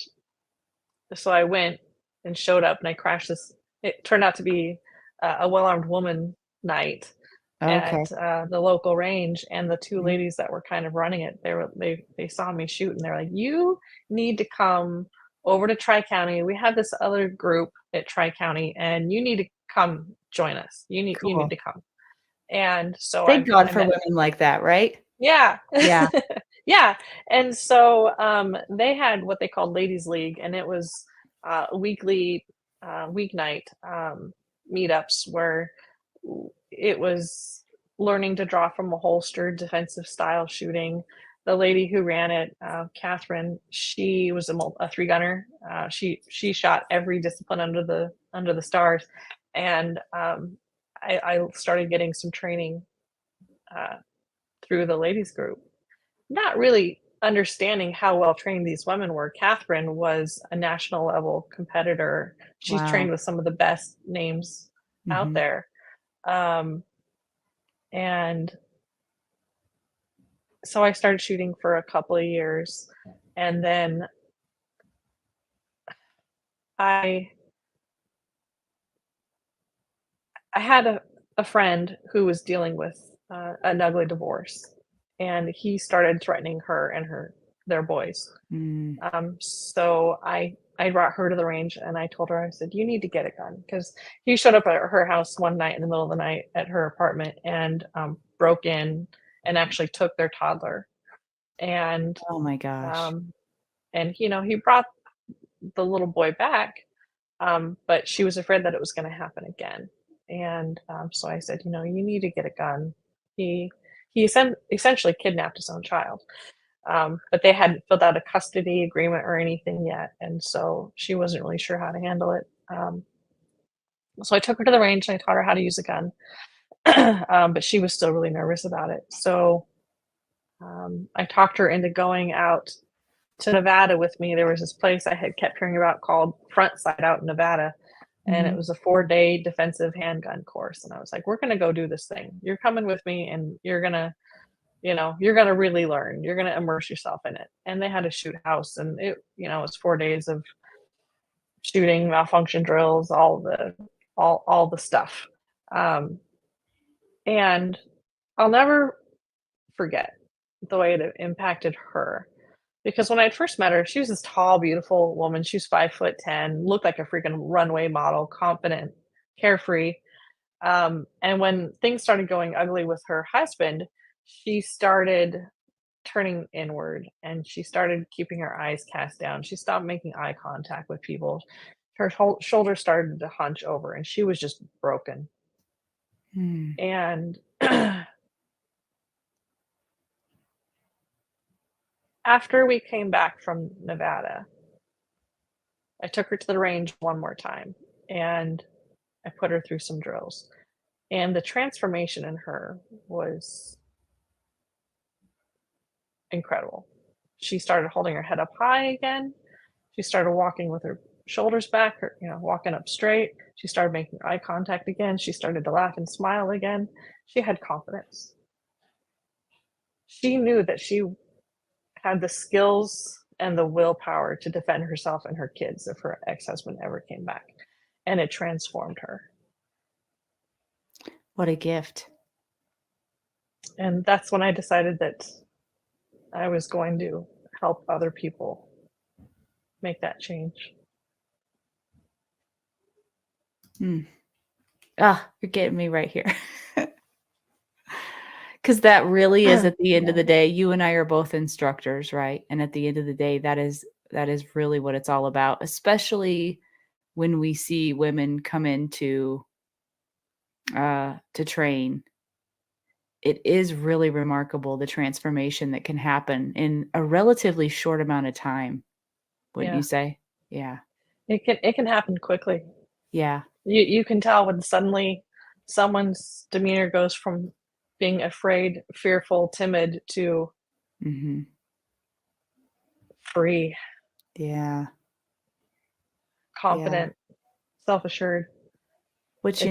so I went and showed up and I crashed this. It turned out to be a well armed woman night Okay. at the local range, and the two Mhm. ladies that were kind of running it, they saw me shoot, and they're like, "You need to come over to Tri County. We have this other group at Tri County, and you need to come join us. You need Cool. to come." And so Thank God I for met. women like that, right? Yeah. Yeah. Yeah, and so, they had what they called Ladies League, and it was, weekly, weeknight, meetups where it was learning to draw from a holster, defensive style shooting. The lady who ran it, Catherine, she was a three gunner. She shot every discipline under the stars, and, I started getting some training, uh, through the ladies group. Not really understanding how well trained these women were. Catherine was a national level competitor. She's Wow. trained with some of the best names out Mhm. there. Um, and so I started shooting for a couple of years. And then I I had a friend who was dealing with an ugly divorce, and he started threatening her and their boys. Mm. So I brought her to the range and I told her, I said, "You need to get a gun," because he showed up at her house one night in the middle of the night at her apartment and broke in and actually took their toddler. And Oh my gosh. um, he brought the little boy back, but she was afraid that it was going to happen again. And so I said, "You need to get a gun. He essentially kidnapped his own child. But they hadn't filled out a custody agreement or anything yet, and so she wasn't really sure how to handle it. So I took her to the range and I taught her how to use a gun, but she was still really nervous about it. So I talked her into going out to Nevada with me. There was this place I had kept hearing about called Frontside out in Nevada, and it was a 4-day defensive handgun course. And I was like, we're going to go do this thing. You're coming with me, and you're going to really learn. You're going to immerse yourself in it. And they had a shoot house, and it was 4 days of shooting, malfunction drills, all the stuff. And I'll never forget the way it impacted her. Because when I first met her, she was this tall, beautiful woman. She was 5'10", looked like a freaking runway model, confident, carefree. And when things started going ugly with her husband, she started turning inward, and she started keeping her eyes cast down. She stopped making eye contact with people. Her shoulders started to hunch over, and she was just broken. And after we came back from Nevada, I took her to the range one more time, and I put her through some drills. And the transformation in her was incredible. She started holding her head up high again. She started walking with her shoulders back, walking up straight. She started making eye contact again. She started to laugh and smile again. She had confidence. She knew that she had the skills and the willpower to defend herself and her kids if her ex-husband ever came back. And it transformed her. What a gift. And that's when I decided that I was going to help other people make that change. You're getting me right here. Because that really is, at the end of the day, you and I are both instructors, right? And at the end of the day, that is really what it's all about, especially when we see women come into to train. It is really remarkable, the transformation that can happen in a relatively short amount of time. Wouldn't you say? Yeah. It can happen quickly. Yeah. You can tell when suddenly someone's demeanor goes from being afraid, fearful, timid to free. Yeah. Confident, self-assured. Which,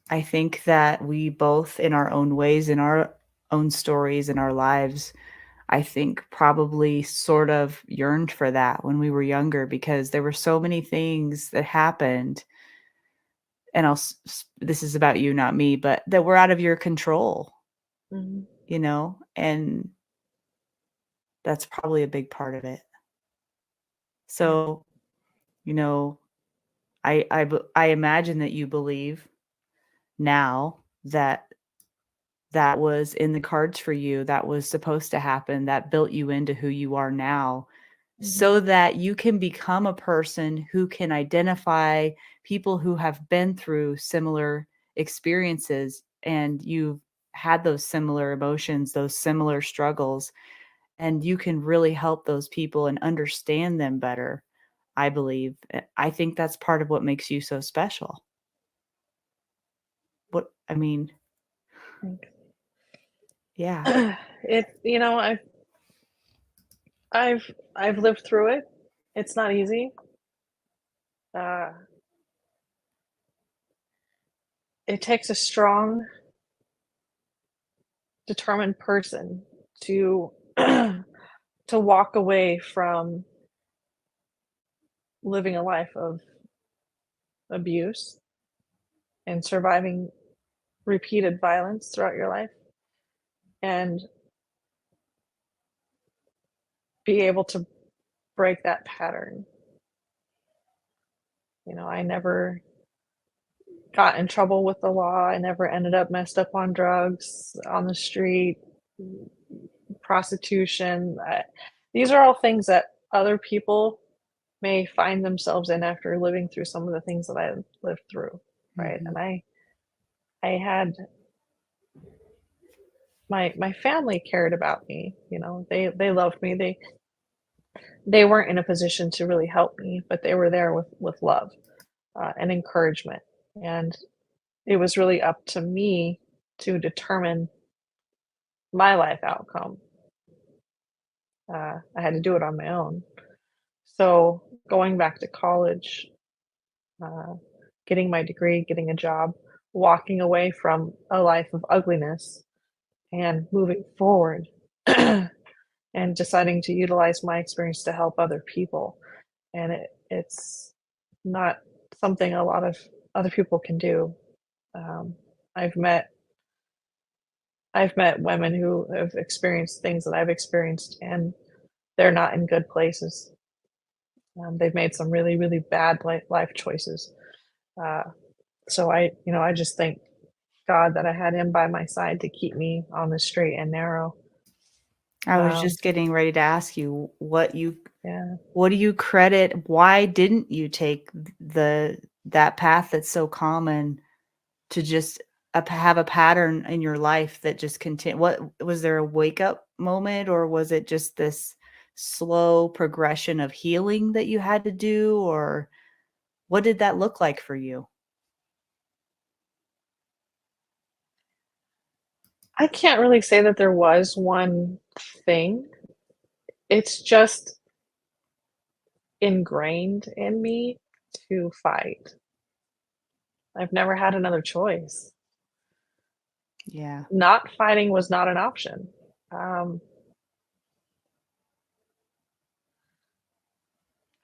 I think that we both, in our own ways, in our own stories, in our lives, I think probably sort of yearned for that when we were younger, because there were so many things that happened. And this is about you, not me, but that were out of your control, and that's probably a big part of it. So, I imagine that you believe now that was in the cards for you, that was supposed to happen, that built you into who you are now, so that you can become a person who can identify people who have been through similar experiences, and you've had those similar emotions, those similar struggles, and you can really help those people and understand them better. I believe. I think that's part of what makes you so special. Yeah. I've lived through it. It's not easy. It takes a strong, determined person to to walk away from living a life of abuse and surviving repeated violence throughout your life, and be able to break that pattern. I never got in trouble with the law. I never ended up messed up on drugs, on the street, prostitution. These are all things that other people may find themselves in after living through some of the things that I lived through, right? And I had my family cared about me. You know, they loved me. They weren't in a position to really help me, but they were there with love and encouragement. And it was really up to me to determine my life outcome. I had to do it on my own. So going back to college, uh, getting my degree, getting a job, walking away from a life of ugliness and moving forward and deciding to utilize my experience to help other people. And it's not something a lot of other people can do. Um, I've met women who have experienced things that I've experienced, and they're not in good places. They've made some really, really bad life choices. Uh, so I just thank God that I had him by my side to keep me on the straight and narrow. I was Um, just getting ready to ask you yeah, what do you credit why didn't you take that path that's so common to just have a pattern in your life that just continue? What was there a wake up moment, or was it just this slow progression of healing that you had to do, or what did that look like for you? I can't really say that there was one thing. It's just ingrained in me to fight. I've never had another choice. Yeah. Not fighting was not an option. Um,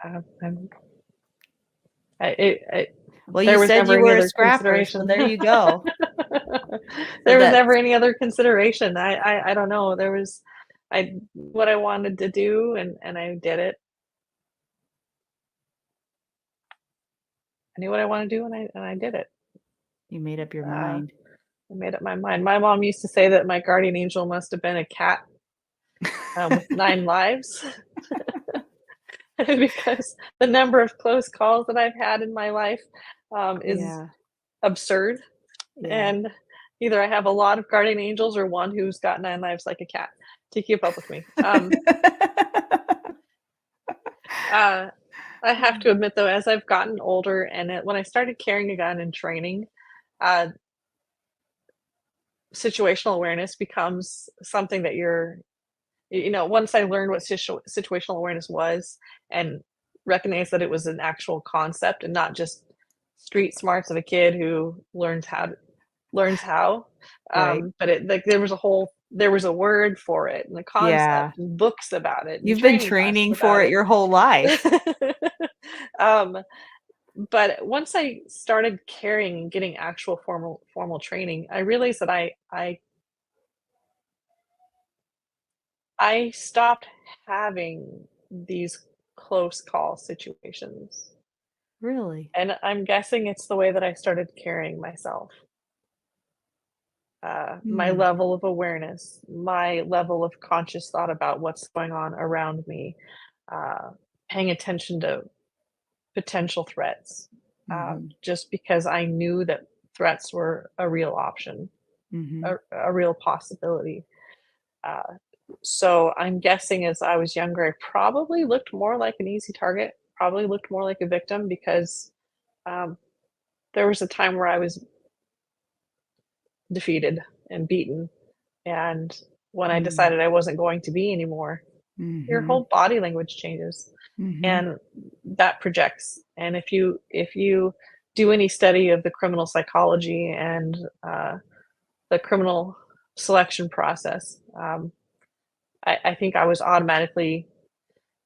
I'm Well, you there was said never you any were a other scrapper, so consideration. there you go. So There was that's never any other consideration. I don't know. There was I what I wanted to do, and I did it. I knew what I wanted to do, and I did it. you made up your Uh, mind. I made up my mind. My mom used to say that my guardian angel must have been a cat with 9 lives because the number of close calls that I've had in my life is Yeah. absurd. Yeah. And either I have a lot of guardian angels or one who's got 9 lives like a cat to keep up with me. Uh, I have to admit, though, as I've gotten older and when I started carrying a gun in training, uh, situational awareness becomes something that once I learned what situational awareness was and recognized that it was an actual concept and not just street smarts of a kid who learns how. Right. But it like there was a word for it and a concept Yeah. and books about it and You've been training classes training for about it it. your whole life. um, but once I started carrying and getting actual formal training, I realized that I stopped having these close call situations. Really? And I'm guessing it's the way that I started carrying myself. My Hmm. level of awareness, my level of conscious thought about what's going on around me, uh, paying attention to potential threats, Mhm. just because I knew that threats were a real option, Mhm. a real possibility. Uh, so I'm guessing as I was younger, I probably looked more like an easy target, probably looked more like a victim because um, there was a time where I was defeated and beaten. And when I Mm. decided I wasn't going to be anymore, your Mhm. whole body language changes Mhm. and that projects. And if you do any study of the criminal psychology and the criminal selection process, I think I was automatically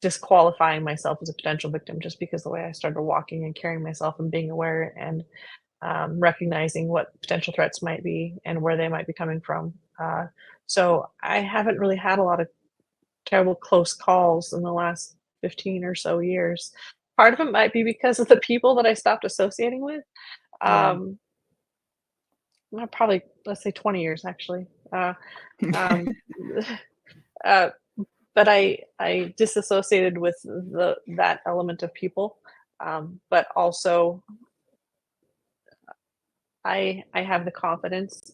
disqualifying myself as a potential victim just because the way I started walking and carrying myself and being aware and recognizing what potential threats might be and where they might be coming from. So I haven't really had a lot of terrible close calls in the last 15 or so years. Part of it might be because of the people that I stopped associating with. Yeah. Um, Probably, let's say 20 years actually. Um, uh, but I disassociated with that element of people, but also I have the confidence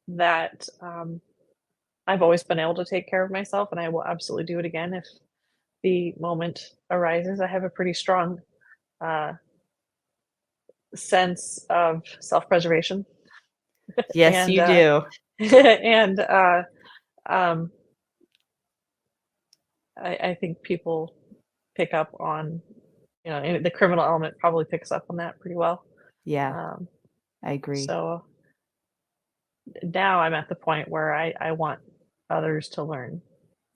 that I've always been able to take care of myself, and I will absolutely do it again if the moment arises. I have a pretty strong uh, sense of self-preservation, Yes, and you do. and um, I think people pick up on, and the criminal element probably picks up on that pretty well. Yeah, Um, I agree. so now I'm at the point where I want others to learn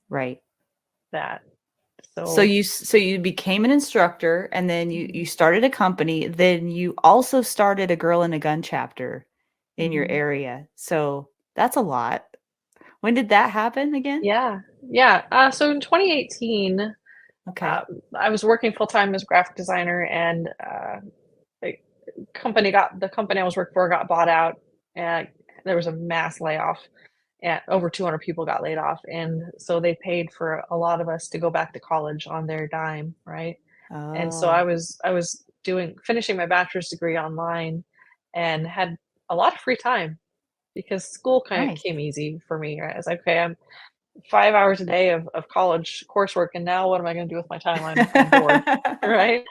Right. that. So So you became an instructor, and then you started a company, then you also started a Girl and a Gun chapter in your mhm. area. So that's a lot. When did that happen again? Yeah, yeah. So in 2018, Okay. I was working full time as a graphic designer, and the the company I was working for got bought out, and there was a mass layoff, and over 200 people got laid off, and so they paid for a lot of us to go back to college on their dime, right? And so Oh, I was doing finishing my bachelor's degree online, and had a lot of free time because school kind of nice. came easy for me. Right? I was like, okay, I'm 5 hours a day of college coursework, and now what am I going to do with my time? I'm bored, right?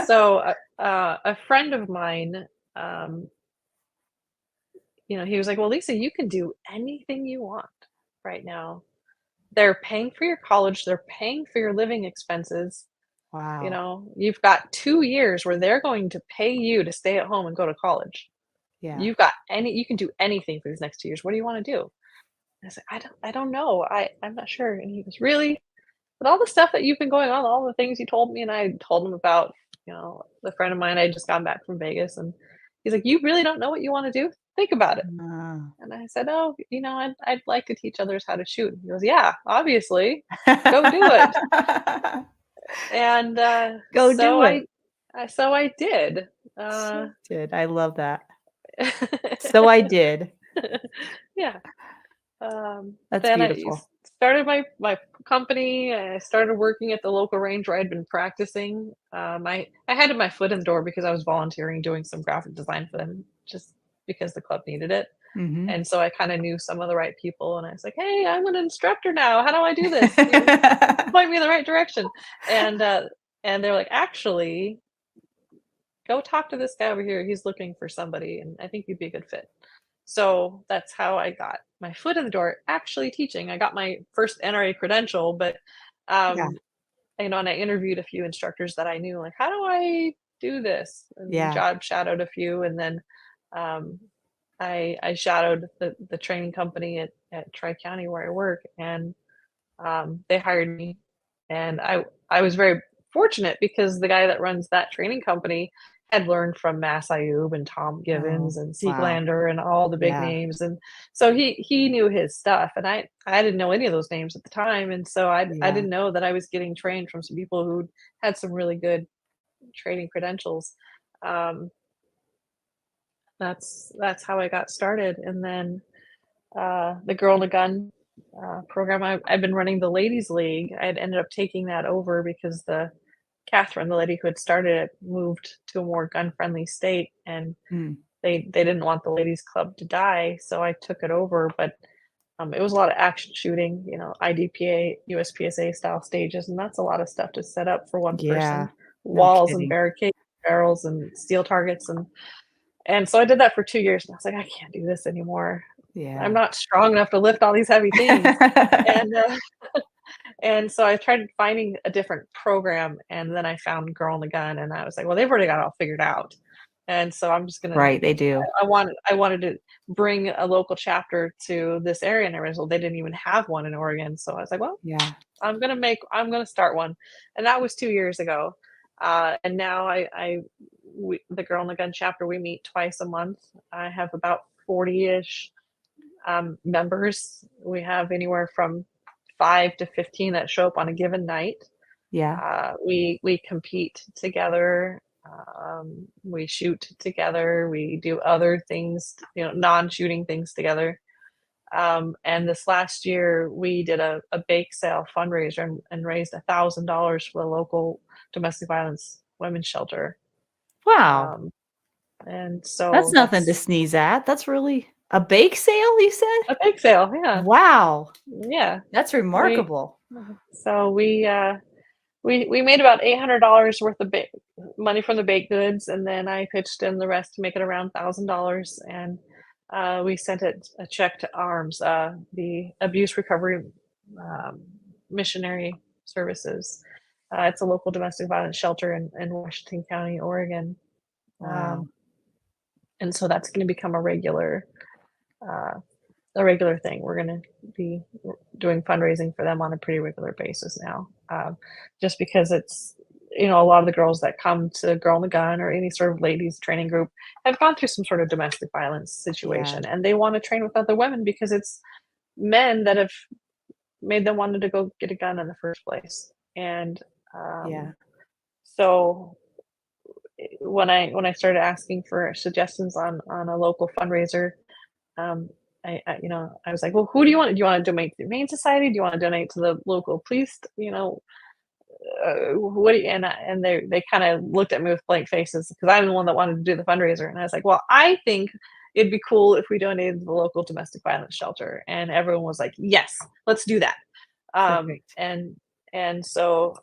So a friend of mine, um, he was like, "Well, Lisa, you can do anything you want right now. They're paying for your college. They're paying for your living expenses. Wow. You've got 2 years where they're going to pay you to stay at home and go to college. Yeah. You can do anything for these next 2 years. What do you want to do?" I said, I don't know. I'm not sure." And he goes, "Really? But all the stuff that you've been going on, all the things you told me," and I told him about, the friend of mine I had just gotten back from Vegas, and he's like, "You really don't know what you want to do? Think about it." Oh. And I said, "Oh, I'd like to teach others how to shoot." He goes, "Yeah, obviously, go do it." And Go do it. so I did. Uh, So did. I love that. So I did. yeah. That's Then beautiful. started my company. I started working at the local range where I'd been practicing. I had my foot in the door because I was volunteering doing some graphic design for them, just because the club needed it. Mhm. And so I kind of knew some of the right people, and I was like, "Hey, I'm an instructor now. How do I do this? Point me in the right direction." And they're like, "Actually, go talk to this guy over here. He's looking for somebody, and I think you'd be a good fit." So that's how I got my foot in the door actually teaching. I got my first NRA credential, but Yeah, um, and I interviewed a few instructors that I knew, like, how do I do this? And yeah, job shadowed a few, and then um, I shadowed the training company at Tri County where I work, and they hired me, and I was very fortunate because the guy that runs that training company had learned from Mass Ayub and Tom oh, Givens and wow. Sieglander and all the big Yeah, names, and so he knew his stuff, and I didn't know any of those names at the time, and so I yeah. didn't know that I was getting trained from some people who had some really good training credentials. Um, that's how I got started, and then the Girl in a Gun program. I've been running the Ladies League. I had ended up taking that over because the Catherine, the lady who had started it, moved to a more gun friendly state, and Mm, they didn't want the ladies club to die, so I took it over. But it was a lot of action shooting, IDPA, USPSA style stages, and that's a lot of stuff to set up for one yeah, person. no Walls and kidding. barricades, barrels and steel targets, and so I did that for 2 years, and I was like, I can't do this anymore. I'm Yeah. not strong enough to lift all these heavy things. And and so I tried finding a different program, and then I found Girl in the Gun, and I was like, well, they've already got it all figured out. And so I'm just gonna Right, they do. I wanted to bring a local chapter to this area, and well, they didn't even have one in Oregon. So I was like, well, Yeah. I'm gonna start one. And that was 2 years ago. And now the Girl in the Gun chapter, we meet twice a month. I have about 40-ish members. We have anywhere from 5 to 15 that show up on a given night. Yeah. We compete together. We shoot together. We do other things, non-shooting things together. And this last year, we did a bake sale fundraiser and raised $1,000 for the local domestic violence women's shelter. Wow. Um, And so That's nothing to sneeze at. That's really a bake sale, you said? a bake sale. Yeah. Wow. Yeah. That's remarkable. So we made about $800 worth of money from the baked goods, and then I pitched in the rest to make it around $1,000, and we sent it a check to ARMS, the Abuse Recovery Missionary Services. It's a local domestic violence shelter in Washington County, Oregon. Wow. And so that's going to become a regular thing. We're going to be doing fundraising for them on a pretty regular basis now, just because it's, a lot of the girls that come to Girl in the Gun or any sort of ladies training group have gone through some sort of domestic violence situation, and they want to train with other women because it's men that have made them wanted to go get a gun in the first place. And so when I started asking for suggestions on a local fundraiser, I was like, well, who do you want? Do you want to donate to the Humane Society? Do you want to donate to the local police? What do you, and they kind of looked at me with blank faces because I'm the one that wanted to do the fundraiser. And I was like, well, I think it'd be cool if we donated to the local domestic violence shelter. And everyone was like, yes, let's do that. And so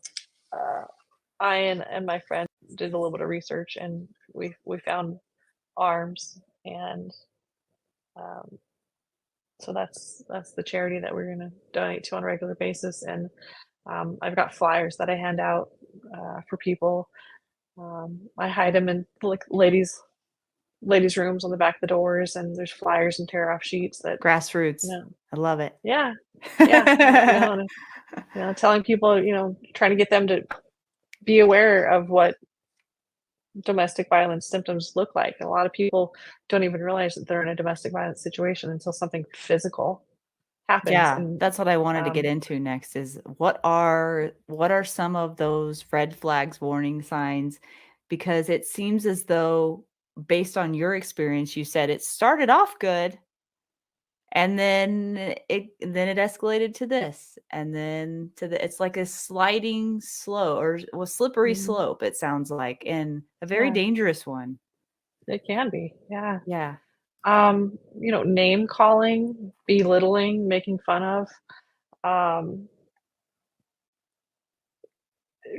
I and my friend did a little bit of research, and we found ARMS, and so that's the charity that we're going to donate to on a regular basis. And I've got flyers that I hand out for people. I hide them in like ladies' rooms on the back of the doors, and there's flyers and tear off sheets that grassroots. I love it. Yeah. Telling people, trying to get them to be aware of what domestic violence symptoms look like. A lot of people don't even realize that they're in a domestic violence situation until something physical happens. Yeah, that's what I wanted to get into next is what are some of those red flags, warning signs? Because it seems as though based on your experience, you said it started off good and then it escalated to this and then to it's like a sliding slope or slippery slope, it sounds like, and a very dangerous one. It can be. Yeah. Yeah. Name calling, belittling, making fun of,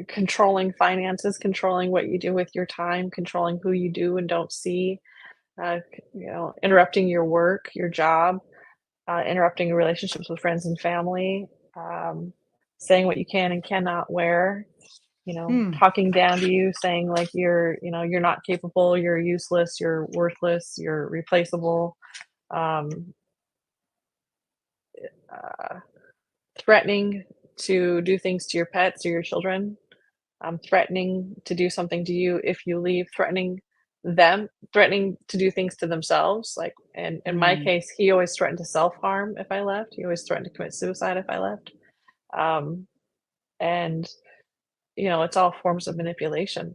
controlling finances, controlling what you do with your time, controlling who you do and don't see, interrupting your work, your job, interrupting relationships with friends and family, saying what you can and cannot wear, talking down to you, saying like you're not capable, you're useless, you're worthless, you're replaceable, threatening to do things to your pets or your children, threatening to do something to you if you leave, threatening to do things to themselves. Like, and in my case, he always threatened to self-harm if I left. He always threatened to commit suicide if I left. And it's all forms of manipulation.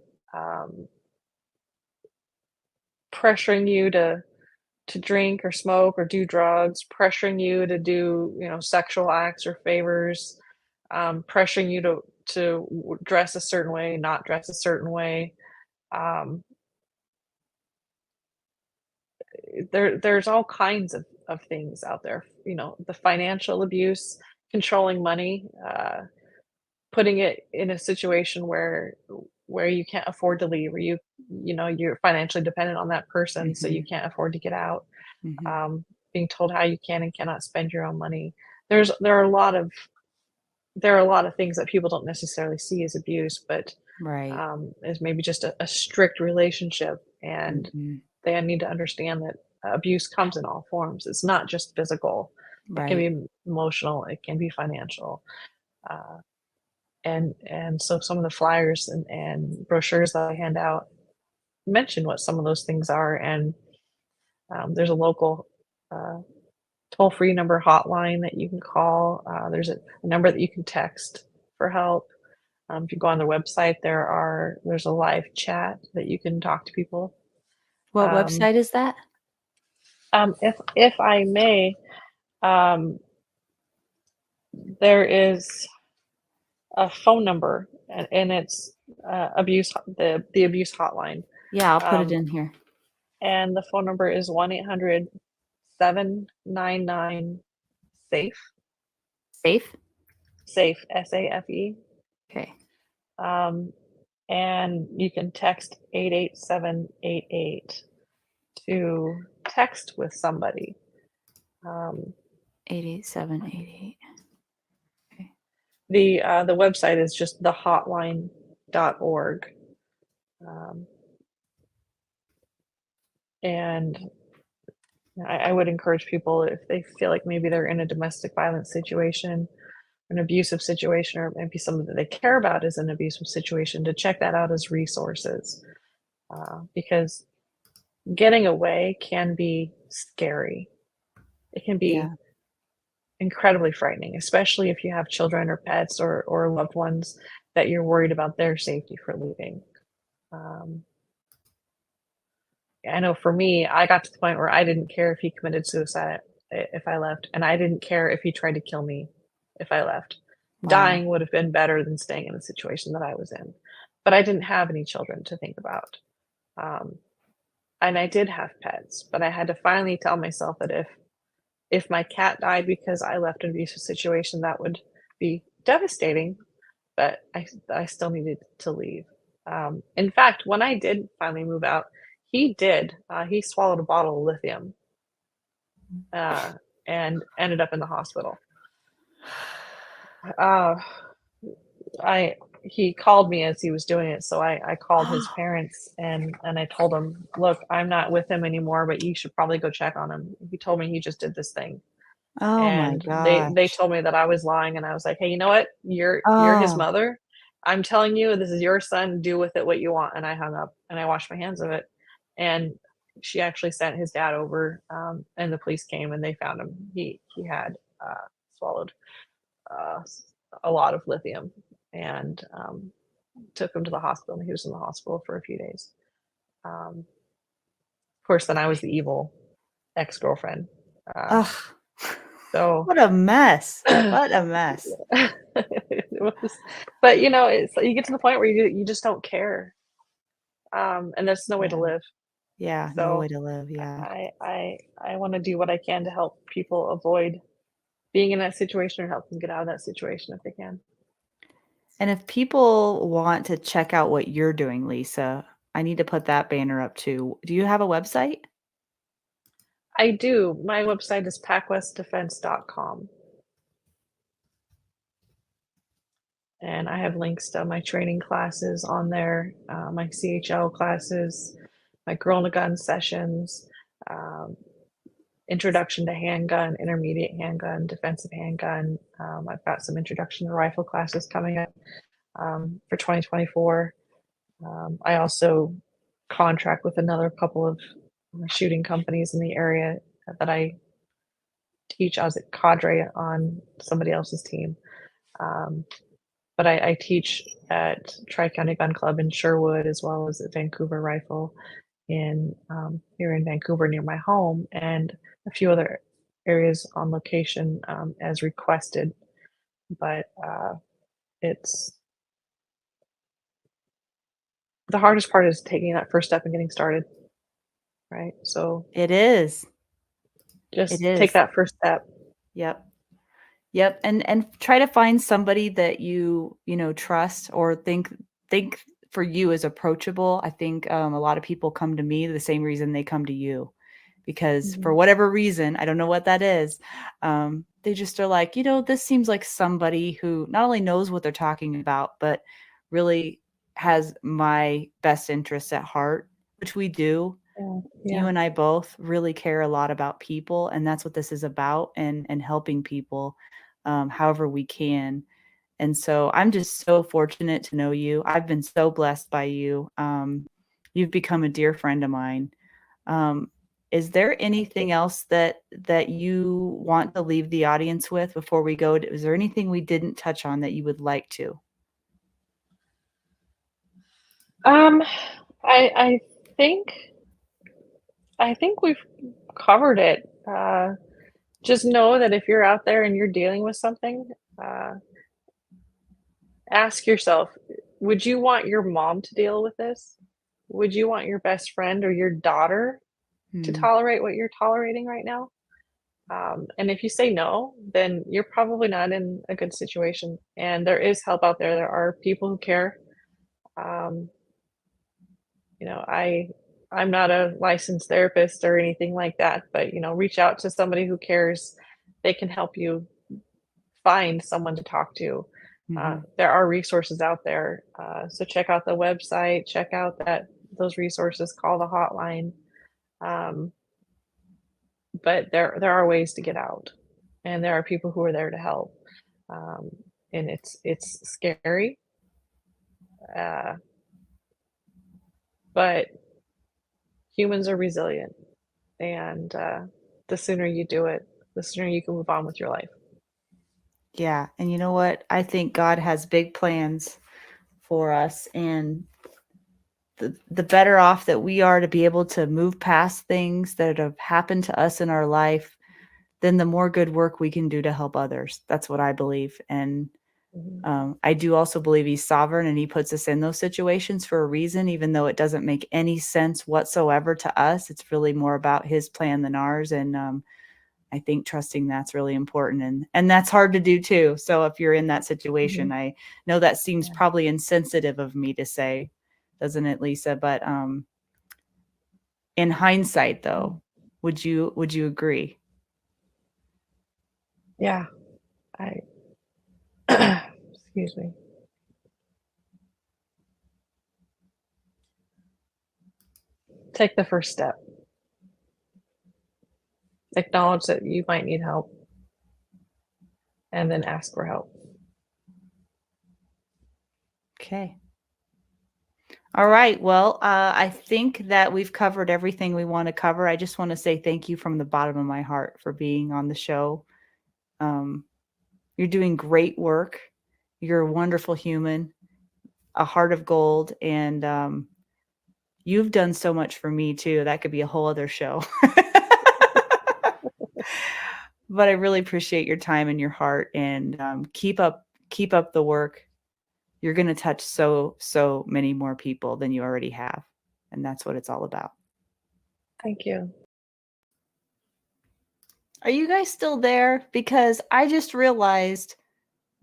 Pressuring you to drink or smoke or do drugs, pressuring you to do, sexual acts or favors, pressuring you to dress a certain way, not dress a certain way. There's all kinds of things out there, the financial abuse, controlling money, putting it in a situation where you can't afford to leave, or you're financially dependent on that person, so you can't afford to get out. Being told how you can and cannot spend your own money. There are a lot of things that people don't necessarily see as abuse, but as maybe just a strict relationship, and they need to understand that abuse comes in all forms. It's not just physical. It can be emotional. It can be financial. And so some of the flyers and brochures that I hand out mention what some of those things are. And there's a local toll-free number hotline that you can call. There's a number that you can text for help. If you go on their website, there's a live chat that you can talk to people. What website is that? If I may, there is a phone number, and it's the abuse hotline. Yeah, I'll put it in here. and the phone number is 1-800-799-SAFE. Safe? SAFE, SAFE. Okay. And you can text 88788 to text with somebody. 88788. Okay. The website is just thehotline.org. And I would encourage people, if they feel like maybe they're in a domestic violence situation, an abusive situation, or maybe something that they care about is an abusive situation, to check that out as resources. Because getting away can be scary. It can be incredibly frightening, especially if you have children or pets or loved ones that you're worried about their safety for leaving. I know for me, I got to the point where I didn't care if he committed suicide if I left, and I didn't care if he tried to kill me if I left. Wow. Dying would have been better than staying in the situation that I was in. But I didn't have any children to think about. And I did have pets, but I had to finally tell myself that if my cat died because I left an abusive situation, that would be devastating, but I still needed to leave. In fact, when I did finally move out, he swallowed a bottle of lithium and ended up in the hospital. He called me as he was doing it, so I called his parents and I told them, look, I'm not with him anymore, but you should probably go check on him. He told me he just did this thing. Oh my And they gosh. told me that I was lying, and I was like, hey, you know what? You're his Oh, mother. I'm telling you, this is your son. Do with it what you want. And I hung up and I washed my hands of it. And she actually sent his dad over, and the police came and they found him. He had swallowed a lot of lithium, and took him to the hospital. And he was in the hospital for a few days. Of course, then I was the evil ex-girlfriend. ugh. So What a mess. What a mess. it was, but it's you get to the point where you just don't care, and there's no way to Yeah. live. Yeah, no way So to live, yeah. I want to do what I can to help people avoid being in that situation, or help them get out of that situation if they can. And if people want to check out what you're doing, Lisa, I need to put that banner up too. Do you have a website? I do. My website is pacwestdefense.com. And I have links to my training classes on there, my CHL classes, my Girl in a Gun sessions, introduction to handgun, intermediate handgun, defensive handgun. I've got some introduction to rifle classes coming up for 2024. I also contract with another couple of shooting companies in the area that I teach. I was a cadre on somebody else's team. But I teach at Tri-County Gun Club in Sherwood, as well as at Vancouver Rifle in here in Vancouver near my home, and a few other areas on location as requested. But it's the hardest part is taking that first step and getting started, right? So It is. It just take is. that first step. Yep. Yep, and try to find somebody that you trust or think for you is approachable. I think, a lot of people come to me the same reason they come to you, because for Mhm. whatever reason, I don't know what that is, they just are like, "This seems like somebody who not only knows what they're talking about, but really has my best interests at heart," which we do. Yeah, You yeah. and I both really care a lot about people, and that's what this is about, and helping people, however we can. And so I'm just so fortunate to know you. I've been so blessed by you. You've become a dear friend of mine. Is there anything else that you want to leave the audience with before we go? Is there anything we didn't touch on that you would like to? Um, I think we've covered it. Just know that if you're out there and you're dealing with something, uh, ask yourself, would you want your mom to deal with this? Would you want your best friend or your daughter to tolerate what you're tolerating right now. And if you say no, then you're probably not in a good situation. And there is help out there. There are people who care. Um, you know, I'm not a licensed therapist or anything like that, but you know, reach out to somebody who cares. They can help you find someone to talk to. There are resources out there, so check out the website. Check out those resources. Call the hotline. Um, but there are ways to get out, and there are people who are there to help. Um, and it's scary, uh, but humans are resilient, and the sooner you do it, the sooner you can move on with your life. Yeah. And you know what? I think God has big plans for us, and the better off that we are to be able to move past things that have happened to us in our life, then the more good work we can do to help others. That's what I believe. And I do also believe he's sovereign, and he puts us in those situations for a reason, even though it doesn't make any sense whatsoever to us. It's really more about his plan than ours. And I think trusting that's really important. And that's hard to do too. So if you're in that situation, I know that seems probably insensitive of me to say, doesn't it, Lisa? But in hindsight, though, would you agree? Yeah, I excuse me. Take the first step. Acknowledge that you might need help, and then ask for help. Okay. All right. Well, I think that we've covered everything we want to cover. I just want to say thank you from the bottom of my heart for being on the show. You're doing great work. You're a wonderful human, a heart of gold, and you've done so much for me too. That could be a whole other show. But I really appreciate your time and your heart, and keep up the work. You're going to touch so many more people than you already have. And that's what it's all about. Thank you. Are you guys still there? Because I just realized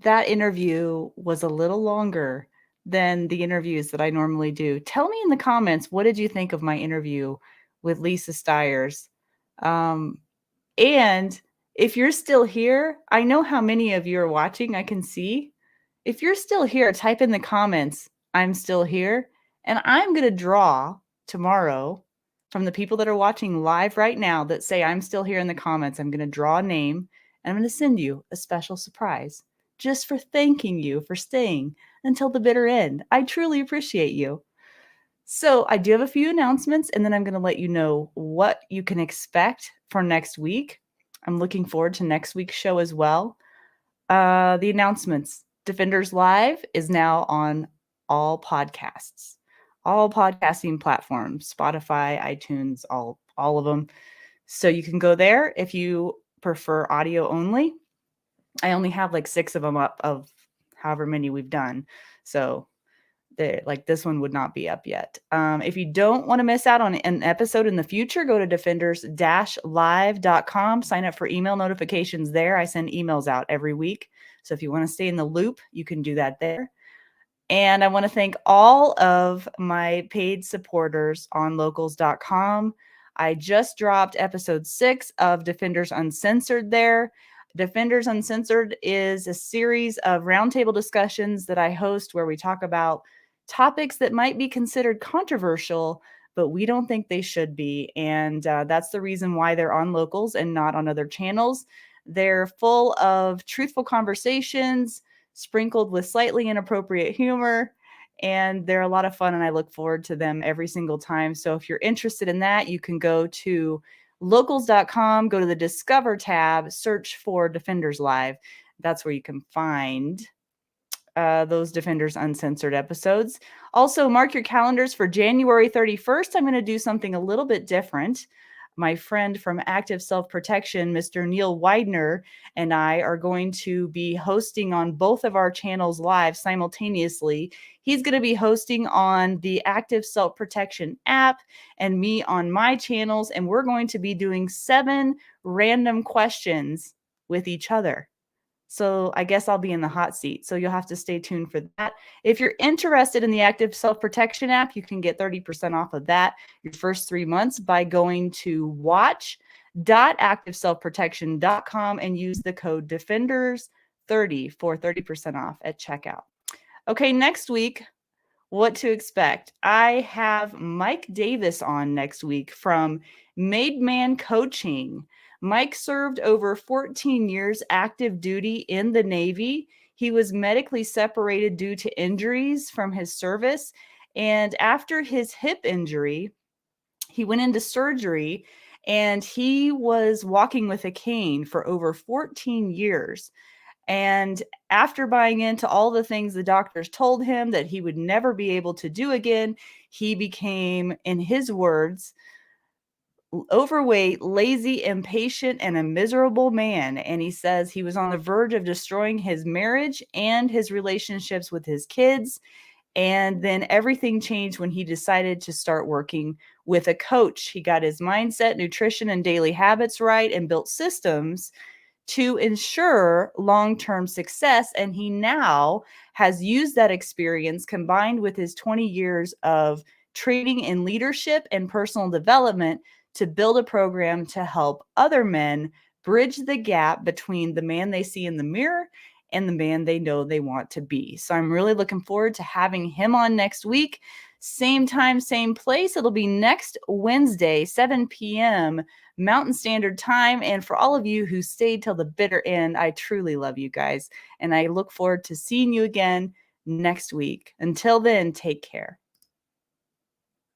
that interview was a little longer than the interviews that I normally do. Tell me in the comments, what did you think of my interview with Lisa Stiers? And if you're still here, I know how many of you are watching. I can see. If you're still here, type in the comments, I'm still here. And I'm going to draw tomorrow from the people that are watching live right now that say I'm still here in the comments. I'm going to draw a name, and I'm going to send you a special surprise just for thanking you for staying until the bitter end. I truly appreciate you. So I do have a few announcements, and then I'm going to let you know what you can expect for next week. I'm looking forward to next week's show as well. The announcements. Defenders Live is now on all podcasts, all podcasting platforms, Spotify, iTunes, all of them. So you can go there if you prefer audio only. I only have like 6 of them up of however many we've done. So like this one would not be up yet. If you don't want to miss out on an episode in the future, go to defenders-live.com. Sign up for email notifications there. I send emails out every week. So if you want to stay in the loop, you can do that there. And I want to thank all of my paid supporters on locals.com. I just dropped episode 6 of Defenders Uncensored there. Defenders Uncensored is a series of roundtable discussions that I host where we talk about topics that might be considered controversial, but we don't think they should be. And that's the reason why they're on Locals and not on other channels. They're full of truthful conversations, sprinkled with slightly inappropriate humor, and they're a lot of fun, and I look forward to them every single time. So if you're interested in that, you can go to locals.com, go to the Discover tab, search for Defenders Live. That's where you can find those Defenders Uncensored episodes. Also, mark your calendars for January 31st. I'm going to do something a little bit different. My friend from Active Self-Protection, Mr. Neil Widener, and I are going to be hosting on both of our channels live simultaneously. He's going to be hosting on the Active Self-Protection app and me on my channels, and we're going to be doing 7 random questions with each other. So I guess I'll be in the hot seat. So you'll have to stay tuned for that. If you're interested in the Active Self-Protection app, you can get 30% off of that your first 3 months by going to watch.activeselfprotection.com and use the code DEFENDERS30 for 30% off at checkout. Okay, next week, what to expect. I have Mike Davis on next week from Made Man Coaching. Mike served over 14 years active duty in the Navy. He was medically separated due to injuries from his service. And after his hip injury, he went into surgery and he was walking with a cane for over 14 years. And after buying into all the things the doctors told him that he would never be able to do again, he became, in his words, overweight, lazy, impatient, and a miserable man. And he says he was on the verge of destroying his marriage and his relationships with his kids. And then everything changed when he decided to start working with a coach. He got his mindset, nutrition, and daily habits right and built systems to ensure long-term success. And he now has used that experience combined with his 20 years of training in leadership and personal development to build a program to help other men bridge the gap between the man they see in the mirror and the man they know they want to be. So I'm really looking forward to having him on next week. Same time, same place. It'll be next Wednesday, 7 p.m. Mountain Standard Time. And for all of you who stayed till the bitter end, I truly love you guys. And I look forward to seeing you again next week. Until then, take care.